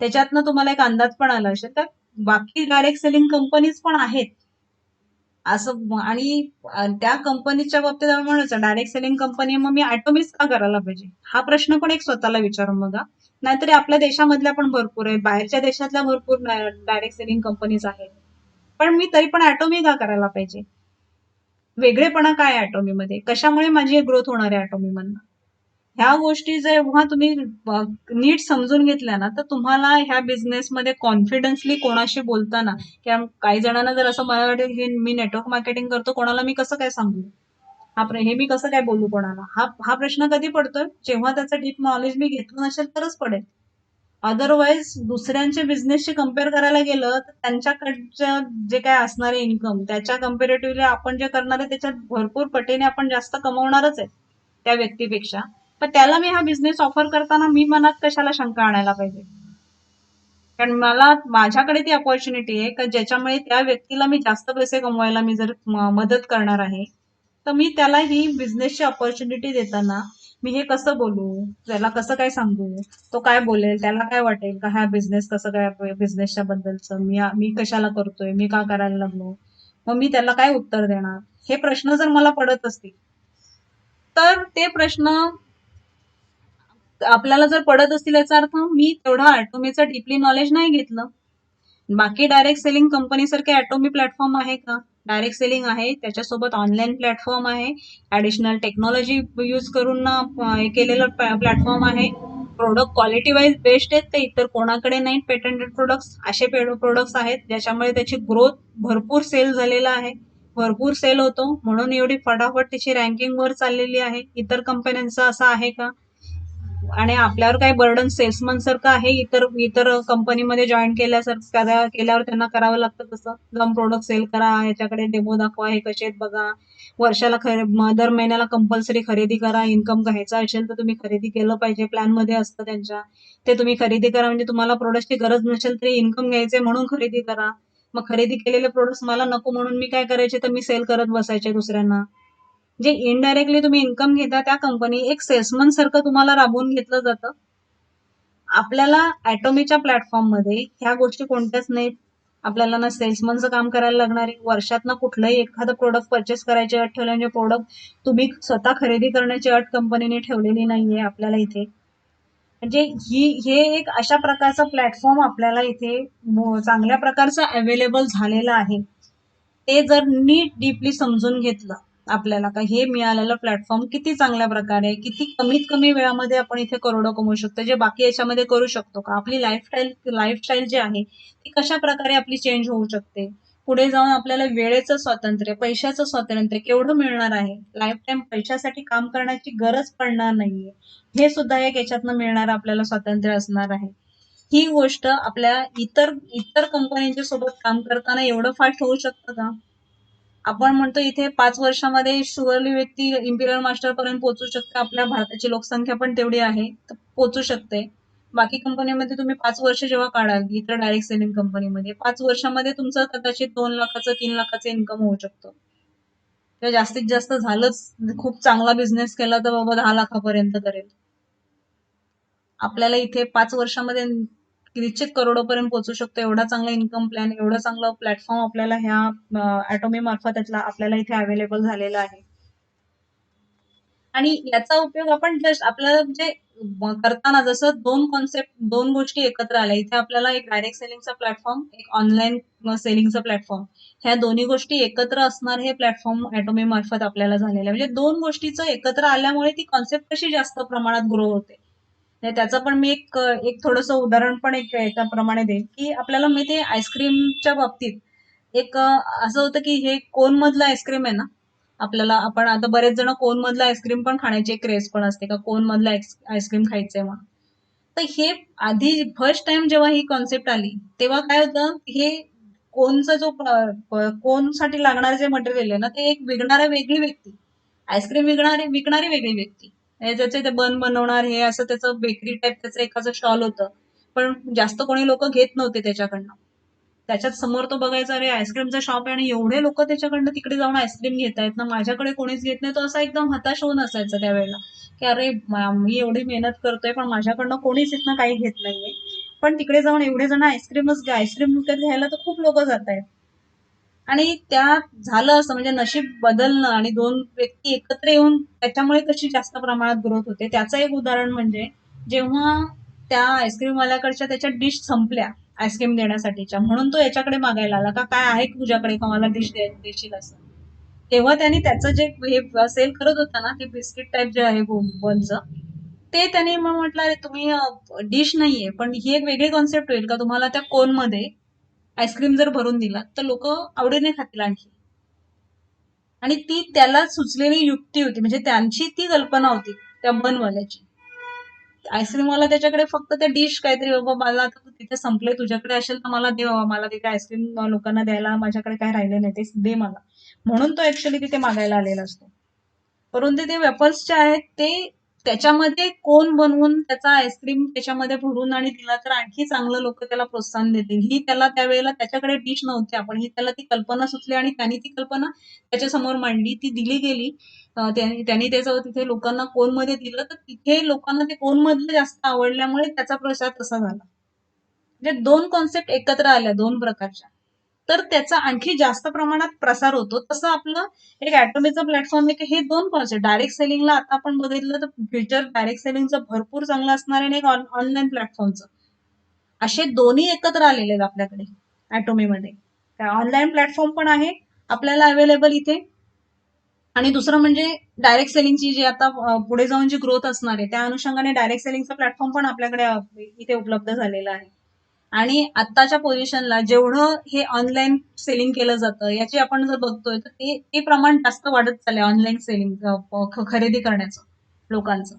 [SPEAKER 1] त्याच्यातनं तुम्हाला एक अंदाज पण आला असेल. तर बाकी डायरेक्ट सेलिंग कंपनीज पण आहेत असं. आणि त्या कंपनीच्या बाबतीत आपण म्हणायचं डायरेक्ट सेलिंग कंपनी, मग मी ॲटोमीच का करायला पाहिजे? हा प्रश्न पण एक स्वतःला विचारून बघा. नाहीतरी आपल्या देशामधल्या पण भरपूर आहेत, बाहेरच्या देशातल्या भरपूर डायरेक्ट सेलिंग कंपनीज आहेत. पण मी तरी पण ॲटोमी का करायला पाहिजे? वेगळेपणा काय आहे ॲटोमीमध्ये? कशामुळे माझी ग्रोथ होणार आहे ॲटोमीमधनं? ह्या गोष्टी जेव्हा तुम्ही नीट समजून घेतल्या ना, तर तुम्हाला ह्या बिझनेसमध्ये कॉन्फिडन्सली कोणाशी बोलताना, किंवा काही जणांना जर असं मला वाटेल की मी नेटवर्क मार्केटिंग करतो, कोणाला मी कसं काय सांगू? हे मी कसं काय बोलू कोणाला? हा हा प्रश्न कधी पडतोय? जेव्हा त्याचं डीप नॉलेज मी घेतलं नसेल तरच पडेल. अदरवाईज दुसऱ्यांच्या बिझनेसशी कम्पेअर करायला गेलं तर त्यांच्याकडचं जे काय असणारे इन्कम त्याच्या कम्पॅरेटिव्हली आपण जे करणार आहे त्याच्यात भरपूर पटीने आपण जास्त कमवणारच आहे त्या व्यक्तीपेक्षा. पण त्याला मी हा बिझनेस ऑफर करताना मी मनात कशाला शंका आणायला पाहिजे? कारण मला माझ्याकडे ती अपॉर्च्युनिटी आहे का ज्याच्यामुळे त्या व्यक्तीला मी जास्त पैसे कमवायला मी जर मदत करणार आहे, तर मी त्याला ही बिझनेसची अपॉर्च्युनिटी देताना मी हे कसं बोलू, त्याला कसं काय सांगू, तो काय बोलेल, त्याला काय वाटेल का हा बिझनेस कसं काय, बिझनेसच्या बद्दलचं मी मी कशाला करतोय, मी का करायला लागलो, मग मी त्याला काय उत्तर देणार, हे प्रश्न जर मला पडत असतील तर ते प्रश्न आपल्याला जर पडत असतील याचा अर्थ मी तेवढा ॲटोमीचं डीपली नॉलेज नाही घेतलं. बाकी डायरेक्ट सेलिंग कंपनी सारखे ॲटोमी प्लॅटफॉर्म आहे का? डायरेक्ट सेलिंग आहे, त्याच्यासोबत ऑनलाईन प्लॅटफॉर्म आहे, ॲडिशनल टेक्नॉलॉजी यूज करून हे केलेलं प्लॅटफॉर्म आहे. प्रोडक्ट क्वालिटी वाईज बेस्ट आहेत, ते इतर कोणाकडे नाहीत. पेटंटेड प्रोडक्ट्स असे प्रोडक्ट्स आहेत ज्याच्यामुळे त्याची ग्रोथ भरपूर सेल झालेला आहे, भरपूर सेल होतो, म्हणून एवढी फटाफट त्याची रँकिंग वर चाललेली आहे. इतर कंपन्यांचं असं आहे का? आणि आपल्यावर काय बर्डन सेल्समन सारखं आहे इतर इतर कंपनीमध्ये जॉईन केल्यावर त्यांना करावं लागतं तसं, जाऊन प्रोडक्ट सेल करा, ह्याच्याकडे डेमो दाखवा, हे कसे आहेत बघा, वर्षाला दर महिन्याला कंपल्सरी खरेदी करा, इन्कम घ्यायचा असेल तर तुम्ही खरेदी केलं पाहिजे, प्लॅन मध्ये असतं त्यांच्या, ते तुम्ही खरेदी करा, म्हणजे तुम्हाला प्रोडक्टची गरज नसेल तरी इन्कम घ्यायचे म्हणून खरेदी करा. मग खरेदी केलेले प्रोडक्ट्स मला नको म्हणून मी काय करायचे, तर मी सेल करत बसायचे दुसऱ्यांना. जे इनडायरेक्टली तुम्ही इन्कम घेता त्या कंपनी एक सेल्समन सारखं तुम्हाला राबवून घेतलं जातं. आपल्याला ॲटोमीच्या प्लॅटफॉर्ममध्ये ह्या गोष्टी कोणत्याच नाहीत. आपल्याला ना सेल्समनचं काम करायला लागणार आहे, वर्षातनं कुठलंही एखादं प्रोडक्ट परचेस करायची अट ठेवली, म्हणजे प्रोडक्ट तुम्ही स्वतः खरेदी करण्याची अट कंपनीने ठेवलेली नाहीये आपल्याला इथे. म्हणजे हे एक अशा प्रकारचा प्लॅटफॉर्म आपल्याला इथे चांगल्या प्रकारचं अवेलेबल झालेलं आहे. ते जर नीट डीपली समजून घेतलं आपल्याला का हे मिळालेलं प्लॅटफॉर्म किती चांगल्या प्रकारे, किती कमीत कमी वेळामध्ये आपण इथे करोडो कमवू शकतो, जे बाकी याच्यामध्ये करू शकतो का, आपली लाईफस्टाईल जी आहे ती कशा प्रकारे आपली चेंज होऊ शकते, पुढे जाऊन आपल्याला वेळेचं स्वातंत्र्य, पैशाचं स्वातंत्र्य केवढं मिळणार आहे, लाईफ टाईम पैशासाठी काम करण्याची गरज पडणार नाहीये, हे सुद्धा एक याच्यातनं मिळणारं आपल्याला स्वातंत्र्य असणार आहे. ही गोष्ट आपल्या इतर इतर कंपन्यांच्या सोबत काम करताना एवढं फास्ट होऊ शकतं का? आपण म्हणतो इथे 5 वर्षामध्ये शुअरली व्यक्ती इम्पिरियल मास्टर पर्यंत पोहोचू शकते, आपल्या भारताची लोकसंख्या पण तेवढी आहे तर पोहोचू शकते. बाकी कंपनीमध्ये तुम्ही 5 वर्ष जेव्हा काढाल इतर डायरेक्ट सेलिंग कंपनीमध्ये 5 वर्षामध्ये तुमचं कदाचित 2 लाखाचं 3 लाखाचं इन्कम होऊ शकतो, किंवा जास्तीत जास्त झालंच खूप चांगला बिझनेस केला तर बाबा 10 लाखापर्यंत करेल. आपल्याला इथे 5 वर्षामध्ये निश्चित करोडोपर्यंत पोहोचू शकतो, एवढा चांगला इन्कम प्लॅन, एवढं चांगलं प्लॅटफॉर्म आपल्याला ह्या ॲटोमी मार्फत आपल्याला इथे अवेलेबल झालेला आहे. आणि याचा उपयोग आपण जस्ट आपल्याला म्हणजे करताना जसं दोन कॉन्सेप्ट, दोन गोष्टी एकत्र आल्या इथे, आपल्याला एक डायरेक्ट सेलिंगचा प्लॅटफॉर्म, एक ऑनलाईन सेलिंगचा प्लॅटफॉर्म, ह्या दोन्ही गोष्टी एकत्र असणार हे प्लॅटफॉर्म ॲटोमी मार्फत आपल्याला झालेलं आहे. म्हणजे दोन गोष्टीचं एकत्र आल्यामुळे ती कॉन्सेप्ट कशी जास्त प्रमाणात ग्रो होते. त्याचं पण मी एक थोडंसं उदाहरण पण एक याच्याप्रमाणे देईन, की आपल्याला माहिती आहे आईस्क्रीमच्या बाबतीत एक असं होतं की हे कोन मधलं आईस्क्रीम आहे ना, आपल्याला आपण आता बरेच जण कोन मधलं आईस्क्रीम पण खाण्याची क्रेज पण असते का कोन मधलं आईस्क्रीम खायचंय म्हणून. तर हे आधी फर्स्ट टाइम जेव्हा ही कॉन्सेप्ट आली तेव्हा काय होतं, हे कोनचा जो कोनसाठी लागणारे जे मटेरियल आहे ना, ते एक विकणारा वेगळी व्यक्ती, आईस्क्रीम विकणारी विकणारी वेगळी व्यक्ती, त्याचे ते बन बनवणार हे असं त्याचं बेकरी टाईप त्याचं एखादं स्टॉल होतं, पण जास्त कोणी लोक घेत नव्हते त्याच्याकडनं. त्याच्यात समोर तो बघायचा अरे आईस्क्रीमचा शॉप आहे आणि एवढे लोक त्याच्याकडनं तिकडे जाऊन आईस्क्रीम घेत आहेत ना, माझ्याकडे कोणीच घेत नाही, तो असा एकदम हताश होऊन असायचा त्यावेळेला की अरे मी एवढी मेहनत करतोय पण माझ्याकडनं कोणीच इथनं काही घेत नाहीये. पण तिकडे जाऊन एवढे जण आईस्क्रीम विकत घ्यायला तर खूप लोक जात आहेत. आणि त्या झालं असं म्हणजे नशीब बदलणं आणि दोन व्यक्ती एकत्र येऊन त्याच्यामुळे कशी जास्त प्रमाणात ग्रोथ होते. त्याचं एक उदाहरण म्हणजे जेव्हा त्या आईस्क्रीम वाल्याकडच्या त्याच्या डिश संपल्या आईस्क्रीम देण्यासाठीच्या, म्हणून तो याच्याकडे मागायला आला का काय आहे तुझ्याकडे का मला डिश देशील असं. तेव्हा त्यांनी त्याचं जे हे सेल करत होता ना ते बिस्किट टाईप जे आहे बनचं, ते त्याने मग म्हटलं अरे तुम्ही डिश नाहीये पण ही एक वेगळी कॉन्सेप्ट होईल का तुम्हाला त्या कोन मध्ये आईस्क्रीम जर भरून दिला तर लोक आवडीने खातील आणखी. आणि ती त्याला सुचलेली युक्ती होती म्हणजे त्यांची ती कल्पना होती त्या बनवाल्याची. आईस्क्रीमवाला त्याच्याकडे फक्त त्या डिश काहीतरी बाबा मला आता तिथे संपले तुझ्याकडे असेल तर मला दे बाबा मला तिथे आईस्क्रीम लोकांना द्यायला माझ्याकडे काय राहिले नाही ते दे मला, म्हणून तो ऍक्च्युली तिथे मागायला आलेला असतो. परंतु ते वेफर्स जे आहेत ते त्याच्यामध्ये कोण बनवून त्याचा आईस्क्रीम त्याच्यामध्ये भरून आणि दिला तर आणखी चांगलं लोक त्याला प्रोत्साहन देतील, ही त्याला त्यावेळेला त्याच्याकडे डिश नव्हती आपण ही त्याला ती कल्पना सुचली आणि त्यांनी ती कल्पना त्याच्या समोर मांडली, ती दिली गेली. त्यांनी त्याचं तिथे लोकांना कोन मध्ये दिलं तर तिथे लोकांना ते कोन मधलं जास्त आवडल्यामुळे त्याचा प्रसार तसा झाला. म्हणजे दोन कॉन्सेप्ट एकत्र आल्या दोन प्रकारच्या, तर त्याचा आणखी जास्त प्रमाणात प्रसार होतो. तसं आपलं एक ऍटोमीचं प्लॅटफॉर्म आहे की हे दोन कॉन्सेप्ट डायरेक्ट सेलिंगला आता आपण बघितलं तर फ्युचर डायरेक्ट सेलिंगचं भरपूर चांगलं असणार आहे आणि एक ऑनलाईन प्लॅटफॉर्मचं, असे दोन्ही एकत्र आलेले आहेत आपल्याकडे ऍटोमीमध्ये. ऑनलाईन प्लॅटफॉर्म पण आहे आपल्याला अवेलेबल इथे, आणि दुसरं म्हणजे डायरेक्ट सेलिंगची जी आता पुढे जाऊन जी ग्रोथ असणार आहे त्या अनुषंगाने डायरेक्ट सेलिंगचा प्लॅटफॉर्म पण आपल्याकडे इथे उपलब्ध झालेला आहे. आणि आत्ताच्या पोझिशनला जेवढं हे ऑनलाईन सेलिंग केलं जातं याची आपण जर बघतोय तर ते प्रमाण जास्त वाढत चाललंय ऑनलाईन सेलिंग खरेदी करण्याचं लोकांचं.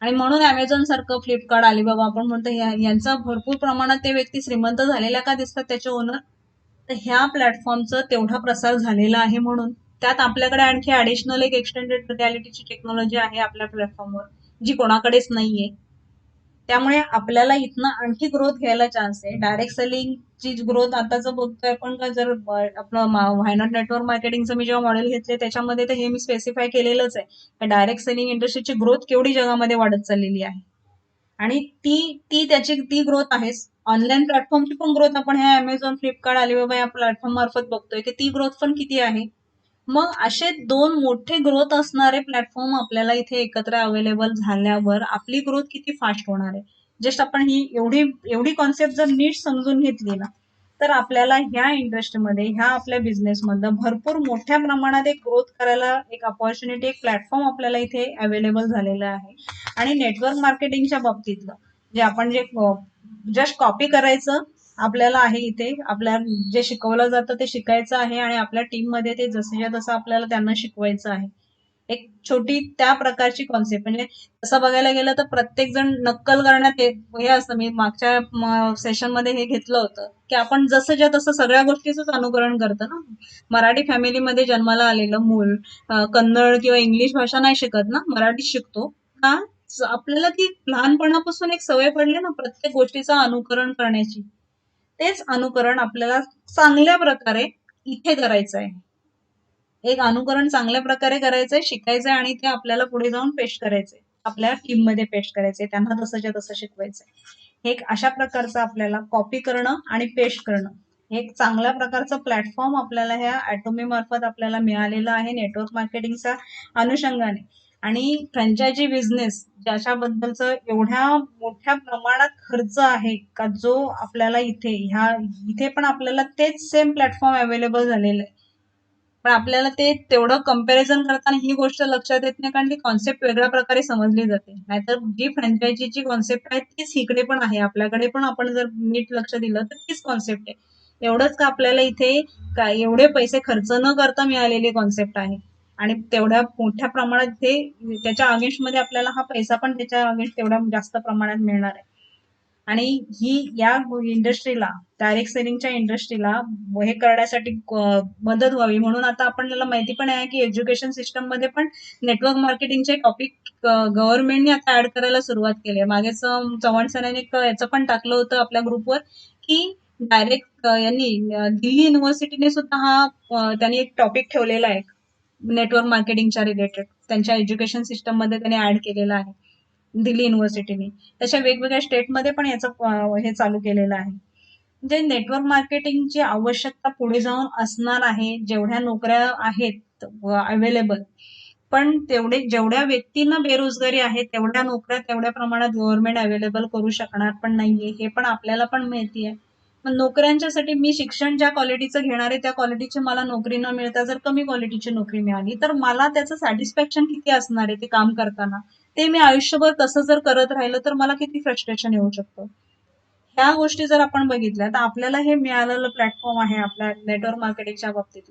[SPEAKER 1] आणि म्हणून अमेझॉन सारखं फ्लिपकार्ट अलिबाबा आपण म्हणतो यांचा भरपूर प्रमाणात ते व्यक्ती श्रीमंत झालेल्या का दिसतात त्याचे ओनर, तर ह्या प्लॅटफॉर्मचा तेवढा प्रसार झालेला आहे म्हणून. त्यात आपल्याकडे आणखी ऍडिशनल एक एक्सटेंडेड रियालिटीची टेक्नॉलॉजी आहे आपल्या प्लॅटफॉर्मवर जी कोणाकडेच नाहीये. त्यामुळे आपल्याला इथनं आणखी ग्रोथ घ्यायला चान्स आहे. डायरेक्ट सेलिंगची ग्रोथ आता जर बघतोय आपण का जर आपलं व्हायनॉट नेटवर्क मार्केटिंगचं मी जेव्हा मॉडेल घेतले त्याच्यामध्ये तर हे मी स्पेसिफाय केलेलंच आहे. डायरेक्ट सेलिंग इंडस्ट्रीची ग्रोथ केवढी जगामध्ये वाढत चाललेली आहे आणि ती ती त्याची ती ग्रोथ आहेच. ऑनलाईन प्लॅटफॉर्मची पण ग्रोथ आपण ह्या अमेझॉन फ्लिपकार्ट अलिबाबा या प्लॅटफॉर्म मार्फत बघतोय की ती ग्रोथ पण किती आहे. मग असे दोन मोठे ग्रोथ असणारे प्लॅटफॉर्म आपल्याला इथे एकत्र अवेलेबल झाल्यावर आपली ग्रोथ किती फास्ट होणार आहे. जस्ट आपण ही एवढी एवढी कॉन्सेप्ट जर नीट समजून घेतली ना तर आपल्याला ह्या इंडस्ट्रीमध्ये ह्या आपल्या बिझनेसमधलं भरपूर मोठ्या प्रमाणात एक ग्रोथ करायला एक अपॉर्च्युनिटी एक प्लॅटफॉर्म आपल्याला इथे अवेलेबल झालेला आहे. आणि नेटवर्क मार्केटिंगच्या बाबतीतलं जे आपण जे जस्ट कॉपी करायचं आपल्याला आहे इथे, आपल्या जे शिकवलं जातं ते शिकायचं आहे आणि आपल्या टीम मध्ये ते जसंच्या तसं आपल्याला त्यांना शिकवायचं आहे. एक छोटी त्या प्रकारची कॉन्सेप्ट म्हणजे तसं बघायला गेलं तर प्रत्येक जण नक्कल करण्यात हे असतं. मी मागच्या सेशन मध्ये हे घेतलं होतं की आपण जसंच्या तसं सगळ्या गोष्टीच अनुकरण करतो ना. मराठी फॅमिलीमध्ये जन्माला आलेलं मूल कन्नड किंवा इंग्लिश भाषा नाही शिकत ना, मराठी शिकतो का, आपल्याला ती लहानपणापासून एक सवय पडली ना प्रत्येक गोष्टीचं अनुकरण करण्याची. तेच अनुकरण आपल्याला चांगल्या प्रकारे इथे करायचं आहे. एक अनुकरण चांगल्या प्रकारे करायचंय, शिकायचंय आणि ते आपल्याला पुढे जाऊन पेस्ट करायचंय. आपल्या टीम मध्ये पेस्ट करायचंय, त्यांना तसंच्या तसं शिकवायचंय. हे एक अशा प्रकारचं आपल्याला कॉपी करणं आणि पेस्ट करणं हे एक चांगल्या प्रकारचं प्लॅटफॉर्म आपल्याला ह्या ऍटोमी मार्फत आपल्याला मिळालेलं आहे नेटवर्क मार्केटिंगच्या अनुषंगाने. आणि फ्रँचायझी बिझनेस ज्याच्याबद्दलचं एवढ्या मोठ्या प्रमाणात खर्च आहे का जो आपल्याला इथे पण आपल्याला तेच सेम प्लॅटफॉर्म अवेलेबल झालेलं आहे. पण आपल्याला ते तेवढं कंपॅरिझन करताना ही गोष्ट लक्षात येत नाही कारण ती कॉन्सेप्ट वेगळ्या प्रकारे समजली जाते. नाहीतर जी फ्रँचायझीची कॉन्सेप्ट आहे तीच इकडे पण आहे आपल्याकडे पण, आपण जर नीट लक्ष दिलं तर तीच कॉन्सेप्ट आहे. एवढंच का आपल्याला इथे काय एवढे पैसे खर्च न करता मिळालेली कॉन्सेप्ट आहे आणि तेवढ्या मोठ्या प्रमाणात ते त्याच्या अगेन्स्ट मध्ये आपल्याला हा पैसा पण त्याच्या अगेन्स्ट तेवढ्या जास्त प्रमाणात मिळणार आहे. आणि ही या इंडस्ट्रीला डायरेक्ट सेलिंगच्या इंडस्ट्रीला हे करण्यासाठी मदत व्हावी म्हणून आता आपल्याला माहिती पण आहे की एज्युकेशन सिस्टम मध्ये पण नेटवर्क मार्केटिंगचे टॉपिक गव्हर्नमेंटने आता ऍड करायला सुरुवात केली आहे. मागेच चव्हाण सरांनी याचं पण टाकलं होतं आपल्या ग्रुपवर की डायरेक्ट यांनी दिल्ली युनिव्हर्सिटीने सुद्धा हा त्यांनी एक टॉपिक ठेवलेला आहे नेटवर्क मार्केटिंगच्या रिलेटेड, त्यांच्या एज्युकेशन सिस्टम मध्ये त्यांनी ऍड केलेला आहे दिल्ली युनिव्हर्सिटीने. तशा वेगवेगळ्या स्टेटमध्ये पण याचं हे चालू केलेलं आहे. म्हणजे नेटवर्क मार्केटिंगची आवश्यकता पुढे जाऊन असणार आहे, जेवढ्या नोकऱ्या आहेत अवेलेबल. पण जेवढ्या व्यक्तींना बेरोजगारी आहे तेवढ्या नोकऱ्या तेवढ्या प्रमाणात गव्हर्नमेंट अवेलेबल करू शकणार पण नाहीये, हे पण आपल्याला पण माहिती आहे. मग नोकऱ्यांच्यासाठी मी शिक्षण ज्या क्वालिटीचं घेणार आहे त्या क्वालिटीची मला नोकरी न मिळता जर कमी क्वालिटीची नोकरी मिळाली तर मला त्याचं सॅटिस्फॅक्शन किती असणार आहे ते काम करताना, ते मी आयुष्यभर तसं जर करत राहिलं तर मला किती फ्रस्ट्रेशन येऊ शकतं. ह्या गोष्टी जर आपण बघितल्या तर आपल्याला हे मिळालेलं प्लॅटफॉर्म आहे आपल्या नेटवर्क मार्केटिंगच्या बाबतीत,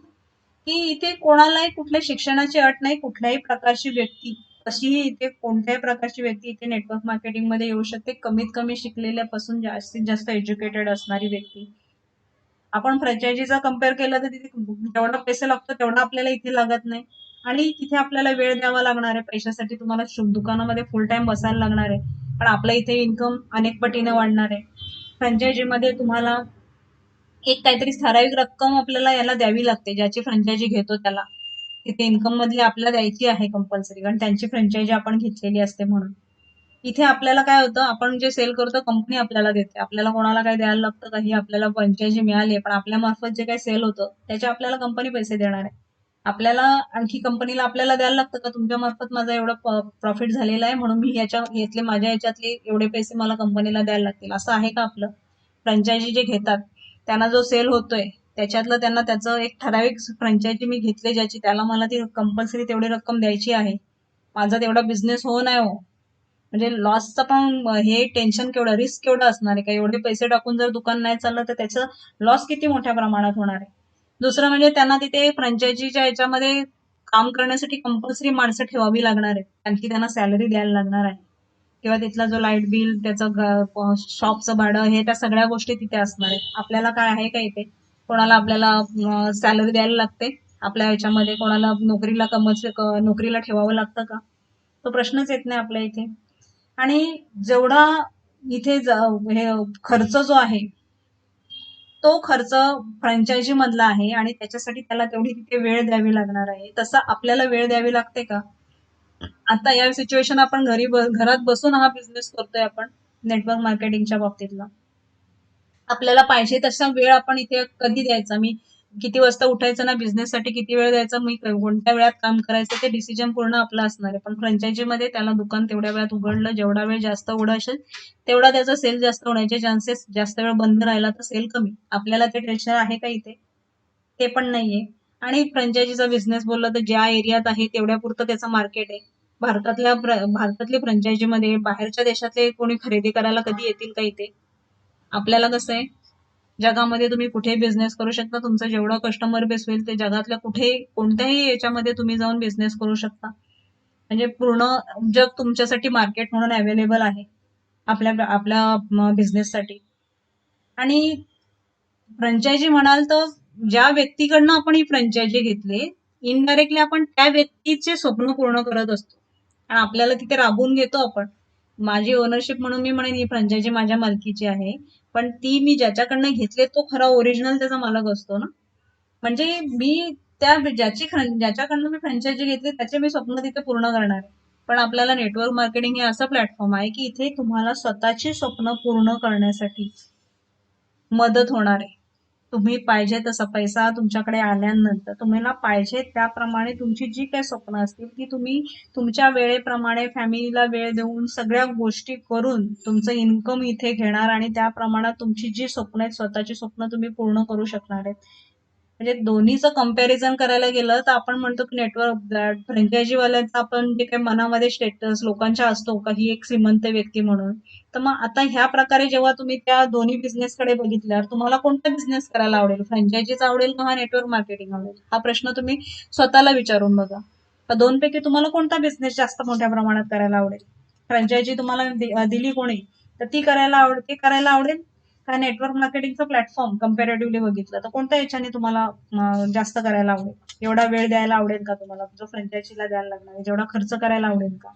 [SPEAKER 1] की इथे कोणालाही कुठल्या शिक्षणाची अट नाही, कुठल्याही प्रकारची व्यक्ती कशीही इथे कोणत्याही प्रकारची व्यक्ती इथे नेटवर्क मार्केटिंग मध्ये येऊ शकते, कमीत कमी शिकलेल्यापासून जास्तीत जास्त एज्युकेटेड असणारी व्यक्ती. आपण फ्रँचायझीचा कम्पेअर केलं तर तिथे जेवढा पैसे लागतो तेवढा आपल्याला इथे लागत नाही आणि तिथे आपल्याला वेळ द्यावा लागणार आहे पैशासाठी, तुम्हाला दुकानामध्ये फुल टाइम बसायला लागणार आहे, पण आपल्या इथे इन्कम अनेक पटीने वाढणार आहे. फ्रँचायझीमध्ये तुम्हाला एक काहीतरी ठराविक रक्कम आपल्याला याला द्यावी लागते, ज्याची फ्रँचायझी घेतो त्याला तिथे इन्कम मधली आपल्याला द्यायची आहे कंपल्सरी, कारण त्यांची फ्रँचायझी आपण घेतलेली असते म्हणून. इथे आपल्याला काय होतं, आपण जे सेल करतो कंपनी आपल्याला देते, आपल्याला कोणाला काय द्यायला लागतं का, ही आपल्याला फ्रँचायझी मिळाली पण आपल्या मार्फत जे काही सेल होतं त्याचे आपल्याला कंपनी पैसे देणार आहे. आपल्याला आणखी कंपनीला आपल्याला द्यायला लागतं का, तुमच्या मार्फत माझा एवढा प्रॉफिट झालेला आहे म्हणून मी माझ्या याच्यातले एवढे पैसे मला कंपनीला द्यायला लागतील, असं आहे का आपलं? फ्रँचायझी जे घेतात त्यांना जो सेल होतोय त्याच्यातलं त्यांना त्याचं एक ठराविक फ्रँचायझी मी घेतली ज्याची, त्याला मला ती कंपल्सरी तेवढी रक्कम द्यायची आहे. माझा तेवढा बिझनेस हो नाही हो, म्हणजे लॉसचं पण हे टेन्शन केवढं, रिस्क केवढं असणार आहे का, एवढे पैसे टाकून जर दुकान नाही चाललं तर त्याचं लॉस किती मोठ्या प्रमाणात होणार आहे. दुसरं म्हणजे त्यांना तिथे फ्रँचायझीच्या याच्यामध्ये काम करण्यासाठी कंपल्सरी माणसं ठेवावी लागणार आहे, आणखी त्यांना सॅलरी द्यायला लागणार आहे, किंवा तिथला जो लाईट बिल त्याचं शॉपचं भाडं हे त्या सगळ्या गोष्टी तिथे असणार आहेत. आपल्याला काय आहे का इथे कोणाला आपल्याला सॅलरी द्यायला लागते आपल्या ह्याच्यामध्ये, कोणाला नोकरीला ठेवावं लागतं का, तो प्रश्नच येत नाही आपल्या इथे. आणि जेवढा इथे हे खर्च जो आहे तो खर्च फ्रँचायझी मधला आहे आणि त्याच्यासाठी त्याला तेवढी तिथे वेळ द्यावी लागणार आहे, तसं आपल्याला वेळ द्यावी लागते का? आता या सिच्युएशन आपण घरात बसून हा बिझनेस करतोय आपण नेटवर्क मार्केटिंगच्या बाबतीतला, आपल्याला पाहिजे तसा वेळ आपण इथे कधी द्यायचा, मी किती वाजता उठायचं ना बिझनेससाठी, किती वेळ द्यायचा, मी कोणत्या वेळात काम करायचं ते डिसिजन पूर्ण आपलं असणार आहे. पण फ्रँचायझी मध्ये त्याला दुकान तेवढ्या वेळात उघडलं, जेवढा वेळ जास्त उघडा असेल तेवढा त्याचा सेल जास्त होण्याचे चान्सेस, जास्त वेळ बंद राहिला तर सेल कमी. आपल्याला ते टेन्शन आहे का इथे? ते पण नाहीये. आणि फ्रँचायझीचा बिझनेस बोललं तर ज्या एरियात आहे तेवढ्या पुरतं त्याचं मार्केट आहे. भारतातले फ्रँचायझी मध्ये बाहेरच्या देशातले कोणी खरेदी करायला कधी येतील का इथे? आपल्याला कसं आहे, जगामध्ये तुम्ही कुठेही बिझनेस करू शकता, तुमचं जेवढं कस्टमर बेस होईल ते जगातल्या कुठेही कोणत्याही याच्यामध्ये तुम्ही जाऊन बिझनेस करू शकता. म्हणजे पूर्ण जग तुमच्यासाठी मार्केट म्हणून अवेलेबल आहे आपल्या आपल्या बिझनेससाठी. आणि फ्रँचायझी म्हणाल तर ज्या व्यक्तीकडनं आपण ही फ्रँचायझी घेतली, इनडायरेक्टली आपण त्या व्यक्तीचे स्वप्न पूर्ण करत असतो आणि आपल्याला तिथे राबवून घेतो आपण. माझी ओनरशिप म्हणून मी म्हणेन ही फ्रँचायझी माझ्या मालकीची आहे, पण ती मी ज्याच्याकडनं घेतले तो खरा ओरिजिनल त्याचा मालक असतो ना. म्हणजे मी ज्याच्याकडनं मी फ्रँचायझी घेतली त्याचे मी स्वप्न तिथे पूर्ण करणार आहे. पण आपल्याला नेटवर्क मार्केटिंग हे असं प्लॅटफॉर्म आहे की इथे तुम्हाला स्वतःची स्वप्न पूर्ण करण्यासाठी मदत होणार आहे. तुम्ही पाहिजे तसा पैसा तुमच्याकडे आल्यानंतर तुम्हाला पाहिजे त्याप्रमाणे तुमची जी काही स्वप्न असतील ती तुम्ही तुमच्या वेळेप्रमाणे फॅमिलीला वेळ देऊन सगळ्या गोष्टी करून तुमचं इन्कम इथे घेणार आणि त्या प्रमाणात तुमची जी स्वप्न आहेत स्वतःची स्वप्न तुम्ही पूर्ण करू शकणार आहेत. म्हणजे दोन्हीचं कंपॅरिझन करायला गेलं तर आपण म्हणतो की नेटवर्क फ्रँचायझीवाल्यांचा आपण जे काही मनामध्ये स्टेटस लोकांच्या असतो का ही एक श्रीमंत व्यक्ती म्हणून, तर मग आता ह्या प्रकारे जेव्हा तुम्ही त्या दोन्ही बिझनेस कडे बघितल्यावर तुम्हाला कोणता बिझनेस करायला आवडेल, फ्रँचायझीचा आवडेल का हा नेटवर्क मार्केटिंग आवडेल, हा प्रश्न तुम्ही स्वतःला विचारून बघा. तर दोनपैकी तुम्हाला कोणता बिझनेस जास्त मोठ्या प्रमाणात करायला आवडेल? फ्रँचायझी तुम्हाला दिली कोणी तर ती करायला आवडेल का नेटवर्क मार्केटिंगचा प्लॅटफॉर्म कम्पॅरेटिव्हली बघितलं तर कोणत्या याच्याने तुम्हाला जास्त करायला आवडेल? एवढा वेळ द्यायला आवडेल का तुम्हाला जो फ्रँचायझीला द्यायला लागणार आहे, जेवढा खर्च करायला आवडेल का,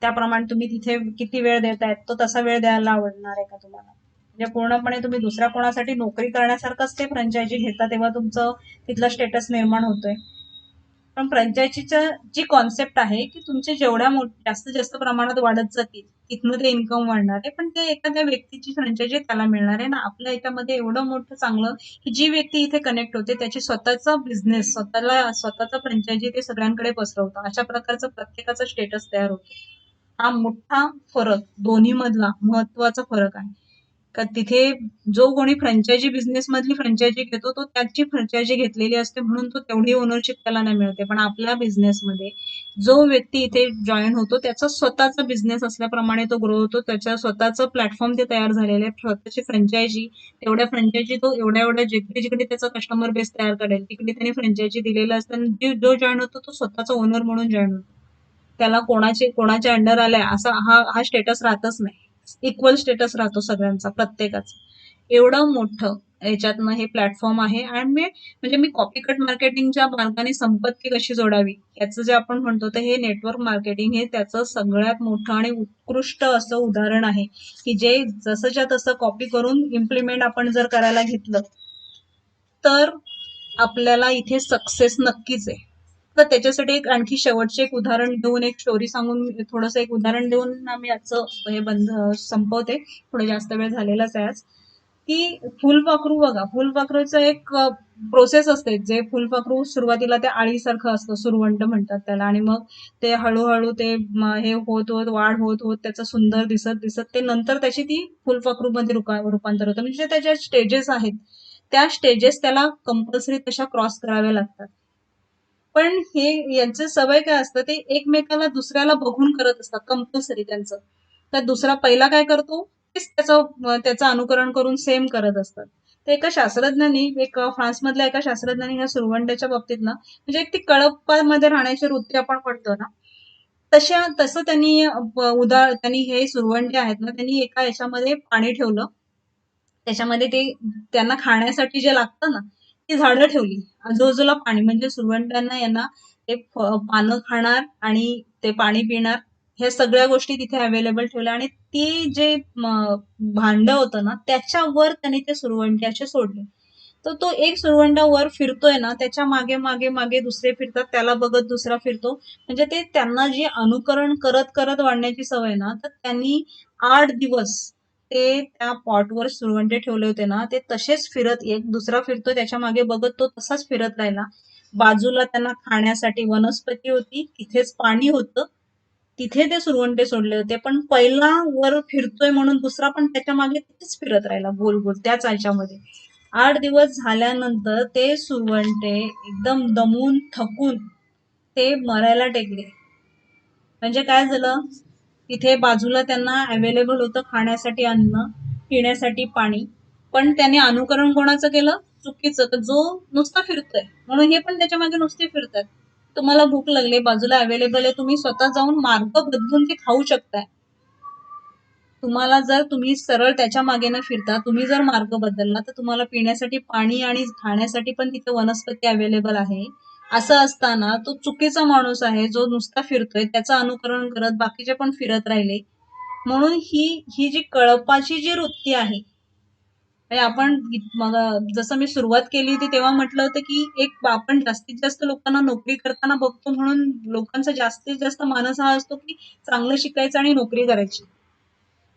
[SPEAKER 1] त्याप्रमाणे तुम्ही तिथे किती वेळ देतायत तो तसा वेळ द्यायला आवडणार आहे का तुम्हाला? म्हणजे पूर्णपणे तुम्ही दुसऱ्या कोणासाठी नोकरी करण्यासारखंच ते फ्रँचायझी घेता तेव्हा तुमचं तिथलं स्टेटस निर्माण होतोय. पण फ्रँचायझीचं जी कॉन्सेप्ट आहे की तुमचे जेवढ्या जास्तीत जास्त प्रमाणात वाढत जातील तिथनं ते इन्कम वाढणार आहे, पण ते एखाद्या व्यक्तीची फ्रँचायझी त्याला मिळणार आहे ना. आपल्या याच्यामध्ये एवढं मोठं चांगलं की जी व्यक्ती इथे कनेक्ट होते त्याची स्वतःचा बिझनेस, स्वतःचा फ्रँचायझी ते सगळ्यांकडे पसरवतं. अशा प्रकारचं प्रत्येकाचा स्टेटस तयार होतो. हा मोठा फरक दोन्ही मधला महत्वाचा फरक आहे. का तिथे जो कोणी फ्रँचायझी बिझनेस मधली फ्रँचायझी घेतो तो त्याची फ्रँचायझी घेतलेली असते म्हणून तो तेवढी ओनरशिप त्याला नाही मिळते. पण आपल्या बिझनेसमध्ये जो व्यक्ती इथे जॉईन होतो त्याचा स्वतःचा बिझनेस असल्याप्रमाणे तो ग्रो होतो. त्याच्या स्वतःचं प्लॅटफॉर्म ते तयार झालेले आहे, स्वतःची फ्रँचायझी. तेवढ्या फ्रँचायझी तो एवढ्या एवढ्या जिकडे जिकडे त्याचा कस्टमर बेस तयार करेल तिकडे त्याने फ्रँचायझी दिलेलं असतं आणि जो जॉईन होतो तो स्वतःचा ओनर म्हणून जॉईन होतो. त्याला कोणाच्या अंडर आलाय असा हा हा स्टेटस राहतच नाही. इक्वल स्टेटस राहतो सगळ्यांचा, प्रत्येकाचा. एवढं मोठं याच्यातनं हे प्लॅटफॉर्म आहे. आणि म्हणजे मी कॉपी कट मार्केटिंगच्या मार्गाने संपत्ती कशी जोडावी याचं जे आपण म्हणतो तर हे नेटवर्क मार्केटिंग हे त्याचं सगळ्यात मोठं आणि उत्कृष्ट असं उदाहरण आहे की जे जसंच्या तसं कॉपी करून इम्प्लिमेंट आपण जर करायला घेतलं तर आपल्याला इथे सक्सेस नक्कीच आहे. तर त्याच्यासाठी एक आणखी शेवटचे एक उदाहरण देऊन, एक स्टोरी सांगून, थोडंसं एक उदाहरण देऊन आम्ही आजचं हे बंद संपवते. थोडं जास्त वेळ झालेलाच आहे आज. की फुलपाखरू बघा, फुलपाखरूचं एक प्रोसेस असते. जे फुलपाखरू सुरुवातीला ते आळीसारखं असतं, सुरवंट म्हणतात त्याला, आणि मग ते हळूहळू ते हे होत होत वाढ होत होत त्याचं सुंदर दिसत दिसत ते नंतर त्याची ती फुलपाखरू मध्ये रूपांतर होतं. म्हणजे त्याच्या स्टेजेस आहेत, त्या स्टेजेस त्याला कंपल्सरी तशा क्रॉस कराव्या लागतात. पण हे यांचं सवय काय असतं, ते एकमेकाला दुसऱ्याला बघून करत असतात कंपल्सरी त्यांचं. तर दुसरा पहिला काय करतो तेच त्याचं अनुकरण करून सेम करत असतात. तर एका शास्त्रज्ञांनी, फ्रान्समधल्या एका शास्त्रज्ञांनी ह्या सुरवंट्याच्या बाबतीत ना, म्हणजे एक ती कळपामध्ये राहण्याची वृत्ती आपण म्हणतो ना, तसं त्यांनी हे सुरवंटे आहेत ना, त्यांनी एका याच्यामध्ये पाणी ठेवलं. त्याच्यामध्ये ते त्यांना खाण्यासाठी जे लागतं ना ती झाडं ठेवली आजूबाजूला पाणी, म्हणजे सुरवंटांना यांना ते पानं खाणार आणि ते पाणी पिणार, ह्या सगळ्या गोष्टी तिथे अवेलेबल ठेवल्या. आणि ती जे भांड होतं ना त्याच्यावर त्यांनी ते सुरवंटे असे सोडले. तर तो एक सुरवंटा वर फिरतोय ना त्याच्या मागे मागे मागे दुसरे फिरतात, त्याला बघत दुसरा फिरतो. म्हणजे ते त्यांना जे अनुकरण करत करत वाढण्याची सवय ना, तर त्यांनी 8 दिवस ते त्या पॉटवर सुरवंटे ठेवले होते ना, ते तसेच फिरत, एक दुसरा फिरतोय त्याच्या मागे बघत तो तसाच फिरत राहिला. बाजूला त्यांना खाण्यासाठी वनस्पती होती, तिथेच पाणी होतं, तिथे ते सुरवंटे सोडले होते. पण पहिला वर फिरतोय म्हणून दुसरा पण त्याच्या मागे तिथेच फिरत राहिला गोल गोल त्याच याच्यामध्ये. 8 दिवस झाल्यानंतर ते सुरवंटे एकदम दमून थकून ते मरायला टेकले. म्हणजे काय झालं, तिथे बाजूला त्यांना अवेलेबल होतं खाण्यासाठी अन्न, पिण्यासाठी पाणी, पण त्याने अनुकरण कोणाचं केलं, चुकीचं. तर जो नुसता फिरतोय म्हणून हे पण त्याच्या मागे नुसते फिरतात. तुम्हाला भूक लागली, बाजूला अवेलेबल आहे, तुम्ही स्वतः जाऊन मार्ग बदलून ते खाऊ शकताय. तुम्हाला जर तुम्ही सरळ त्याच्या मागे न फिरता तुम्ही जर मार्ग बदलला तर तुम्हाला पिण्यासाठी पाणी आणि खाण्यासाठी पण तिथे वनस्पती अवेलेबल आहे. असं असताना तो चुकीचा माणूस आहे जो नुसता फिरतोय, त्याचं अनुकरण करत बाकीचे पण फिरत राहिले. म्हणून ही जी कळपाची जी वृत्ती आहे, म्हणजे आपण मग जसं मी सुरुवात केली होती तेव्हा म्हटलं होतं की एक आपण जास्तीत जास्त लोकांना नोकरी करताना बघतो म्हणून लोकांचा जास्तीत जास्त मानस हा असतो की चांगलं शिकायचं आणि नोकरी करायची.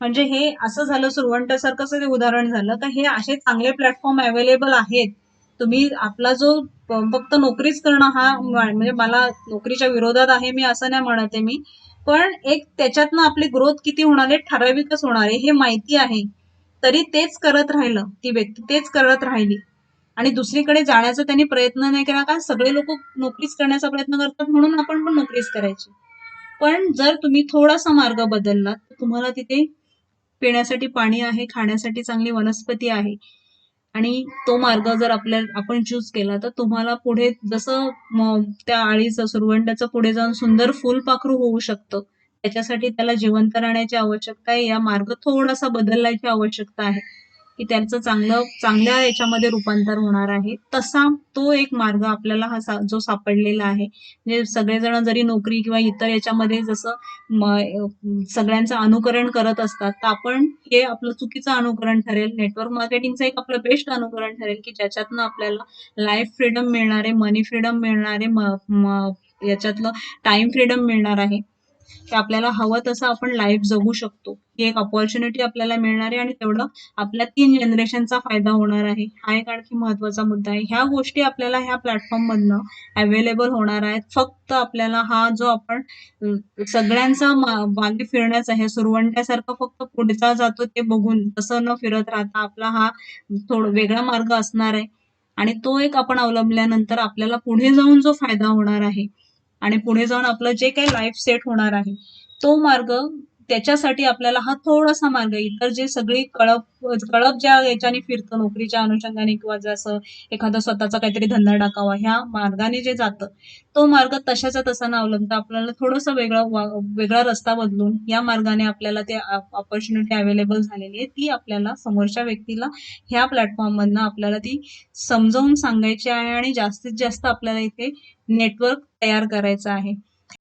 [SPEAKER 1] म्हणजे हे असं झालं, सुरवंटासारखंच ते उदाहरण झालं का हे असे चांगले प्लॅटफॉर्म अवेलेबल आहेत. तुम्ही आपला जो फक्त नोकरीच करणं हा, म्हणजे मला नोकरीच्या विरोधात आहे मी असं नाही म्हणत आहे मी, पण एक त्याच्यातनं आपली ग्रोथ किती होणार आहे, ठराविकच होणार आहे हे माहिती आहे, तरी तेच करत राहिलं, ती व्यक्ती तेच करत राहिली आणि दुसरीकडे जाण्याचा त्यांनी प्रयत्न नाही केला. का सगळे लोक नोकरीच करण्याचा प्रयत्न करतात म्हणून आपण पण नोकरीच करायची. पण जर तुम्ही थोडासा मार्ग बदलला तर तुम्हाला तिथे पिण्यासाठी पाणी आहे, खाण्यासाठी चांगली वनस्पती आहे, आणि तो मार्ग जर आपण चूज केला तर तुम्हाला पुढे जसं त्या आळीचं, सुरवंटाचं पुढे जाऊन सुंदर फुलपाखरू होऊ शकतं. त्याच्यासाठी त्याला जिवंत राहण्याची आवश्यकता आहे, या मार्ग थोडासा बदलायची आवश्यकता आहे. की त्यांचं चांगल्या याच्यामध्ये रूपांतर होणार आहे. तसा तो एक मार्ग आपल्याला जो सापडलेला आहे. म्हणजे सगळेजण जरी नोकरी किंवा इतर याच्यामध्ये जसं सगळ्यांचं अनुकरण करत असतात, तर आपण हे आपलं चुकीचं अनुकरण ठरेल. नेटवर्क मार्केटिंगचं एक आपलं बेस्ट अनुकरण ठरेल, की ज्याच्यातनं आपल्याला लाईफ फ्रीडम मिळणार आहे, मनी फ्रीडम मिळणार आहे, याच्यातलं टाइम फ्रीडम मिळणार आहे, की आपल्याला हवं तसं आपण लाईफ जगू शकतो. ही एक अपॉर्च्युनिटी आपल्याला मिळणार आहे आणि तेवढं आपल्या 3 जनरेशनचा फायदा होणार आहे. हा एक आणखी महत्वाचा मुद्दा आहे. ह्या गोष्टी आपल्याला ह्या प्लॅटफॉर्म मधनं अवेलेबल होणार आहेत. फक्त आपल्याला हा जो आपण सगळ्यांचा मागे फिरण्याचा आहे, सुरवंट्यासारखं फक्त पुढचा जातो ते बघून तसं न फिरत राहता आपला हा थोडा वेगळा मार्ग असणार आहे आणि तो एक आपण अवलंबल्यानंतर आपल्याला पुढे जाऊन जो फायदा होणार आहे आणि पुढे जाऊन आपलं जे काही लाईफ सेट होणार आहे, तो मार्ग त्याच्यासाठी आपल्याला हा थोडासा मार्ग, इतर जे सगळी कळप ज्या याच्याने फिरतं नोकरीच्या अनुषंगाने किंवा जसं एखादा स्वतःचा काहीतरी धंदा टाकावा ह्या मार्गाने जे जातं, तो मार्ग तशाचा तसा न अवलंबता आपल्याला थोडंसं वेगळा रस्ता बदलून या मार्गाने आपल्याला ते ऑपॉर्च्युनिटी अवेलेबल झालेली आहे, ती आपल्याला समोरच्या व्यक्तीला ह्या प्लॅटफॉर्म मधनं आपल्याला ती समजावून सांगायची आहे आणि जास्तीत जास्त आपल्याला इथे नेटवर्क तयार करायचं आहे.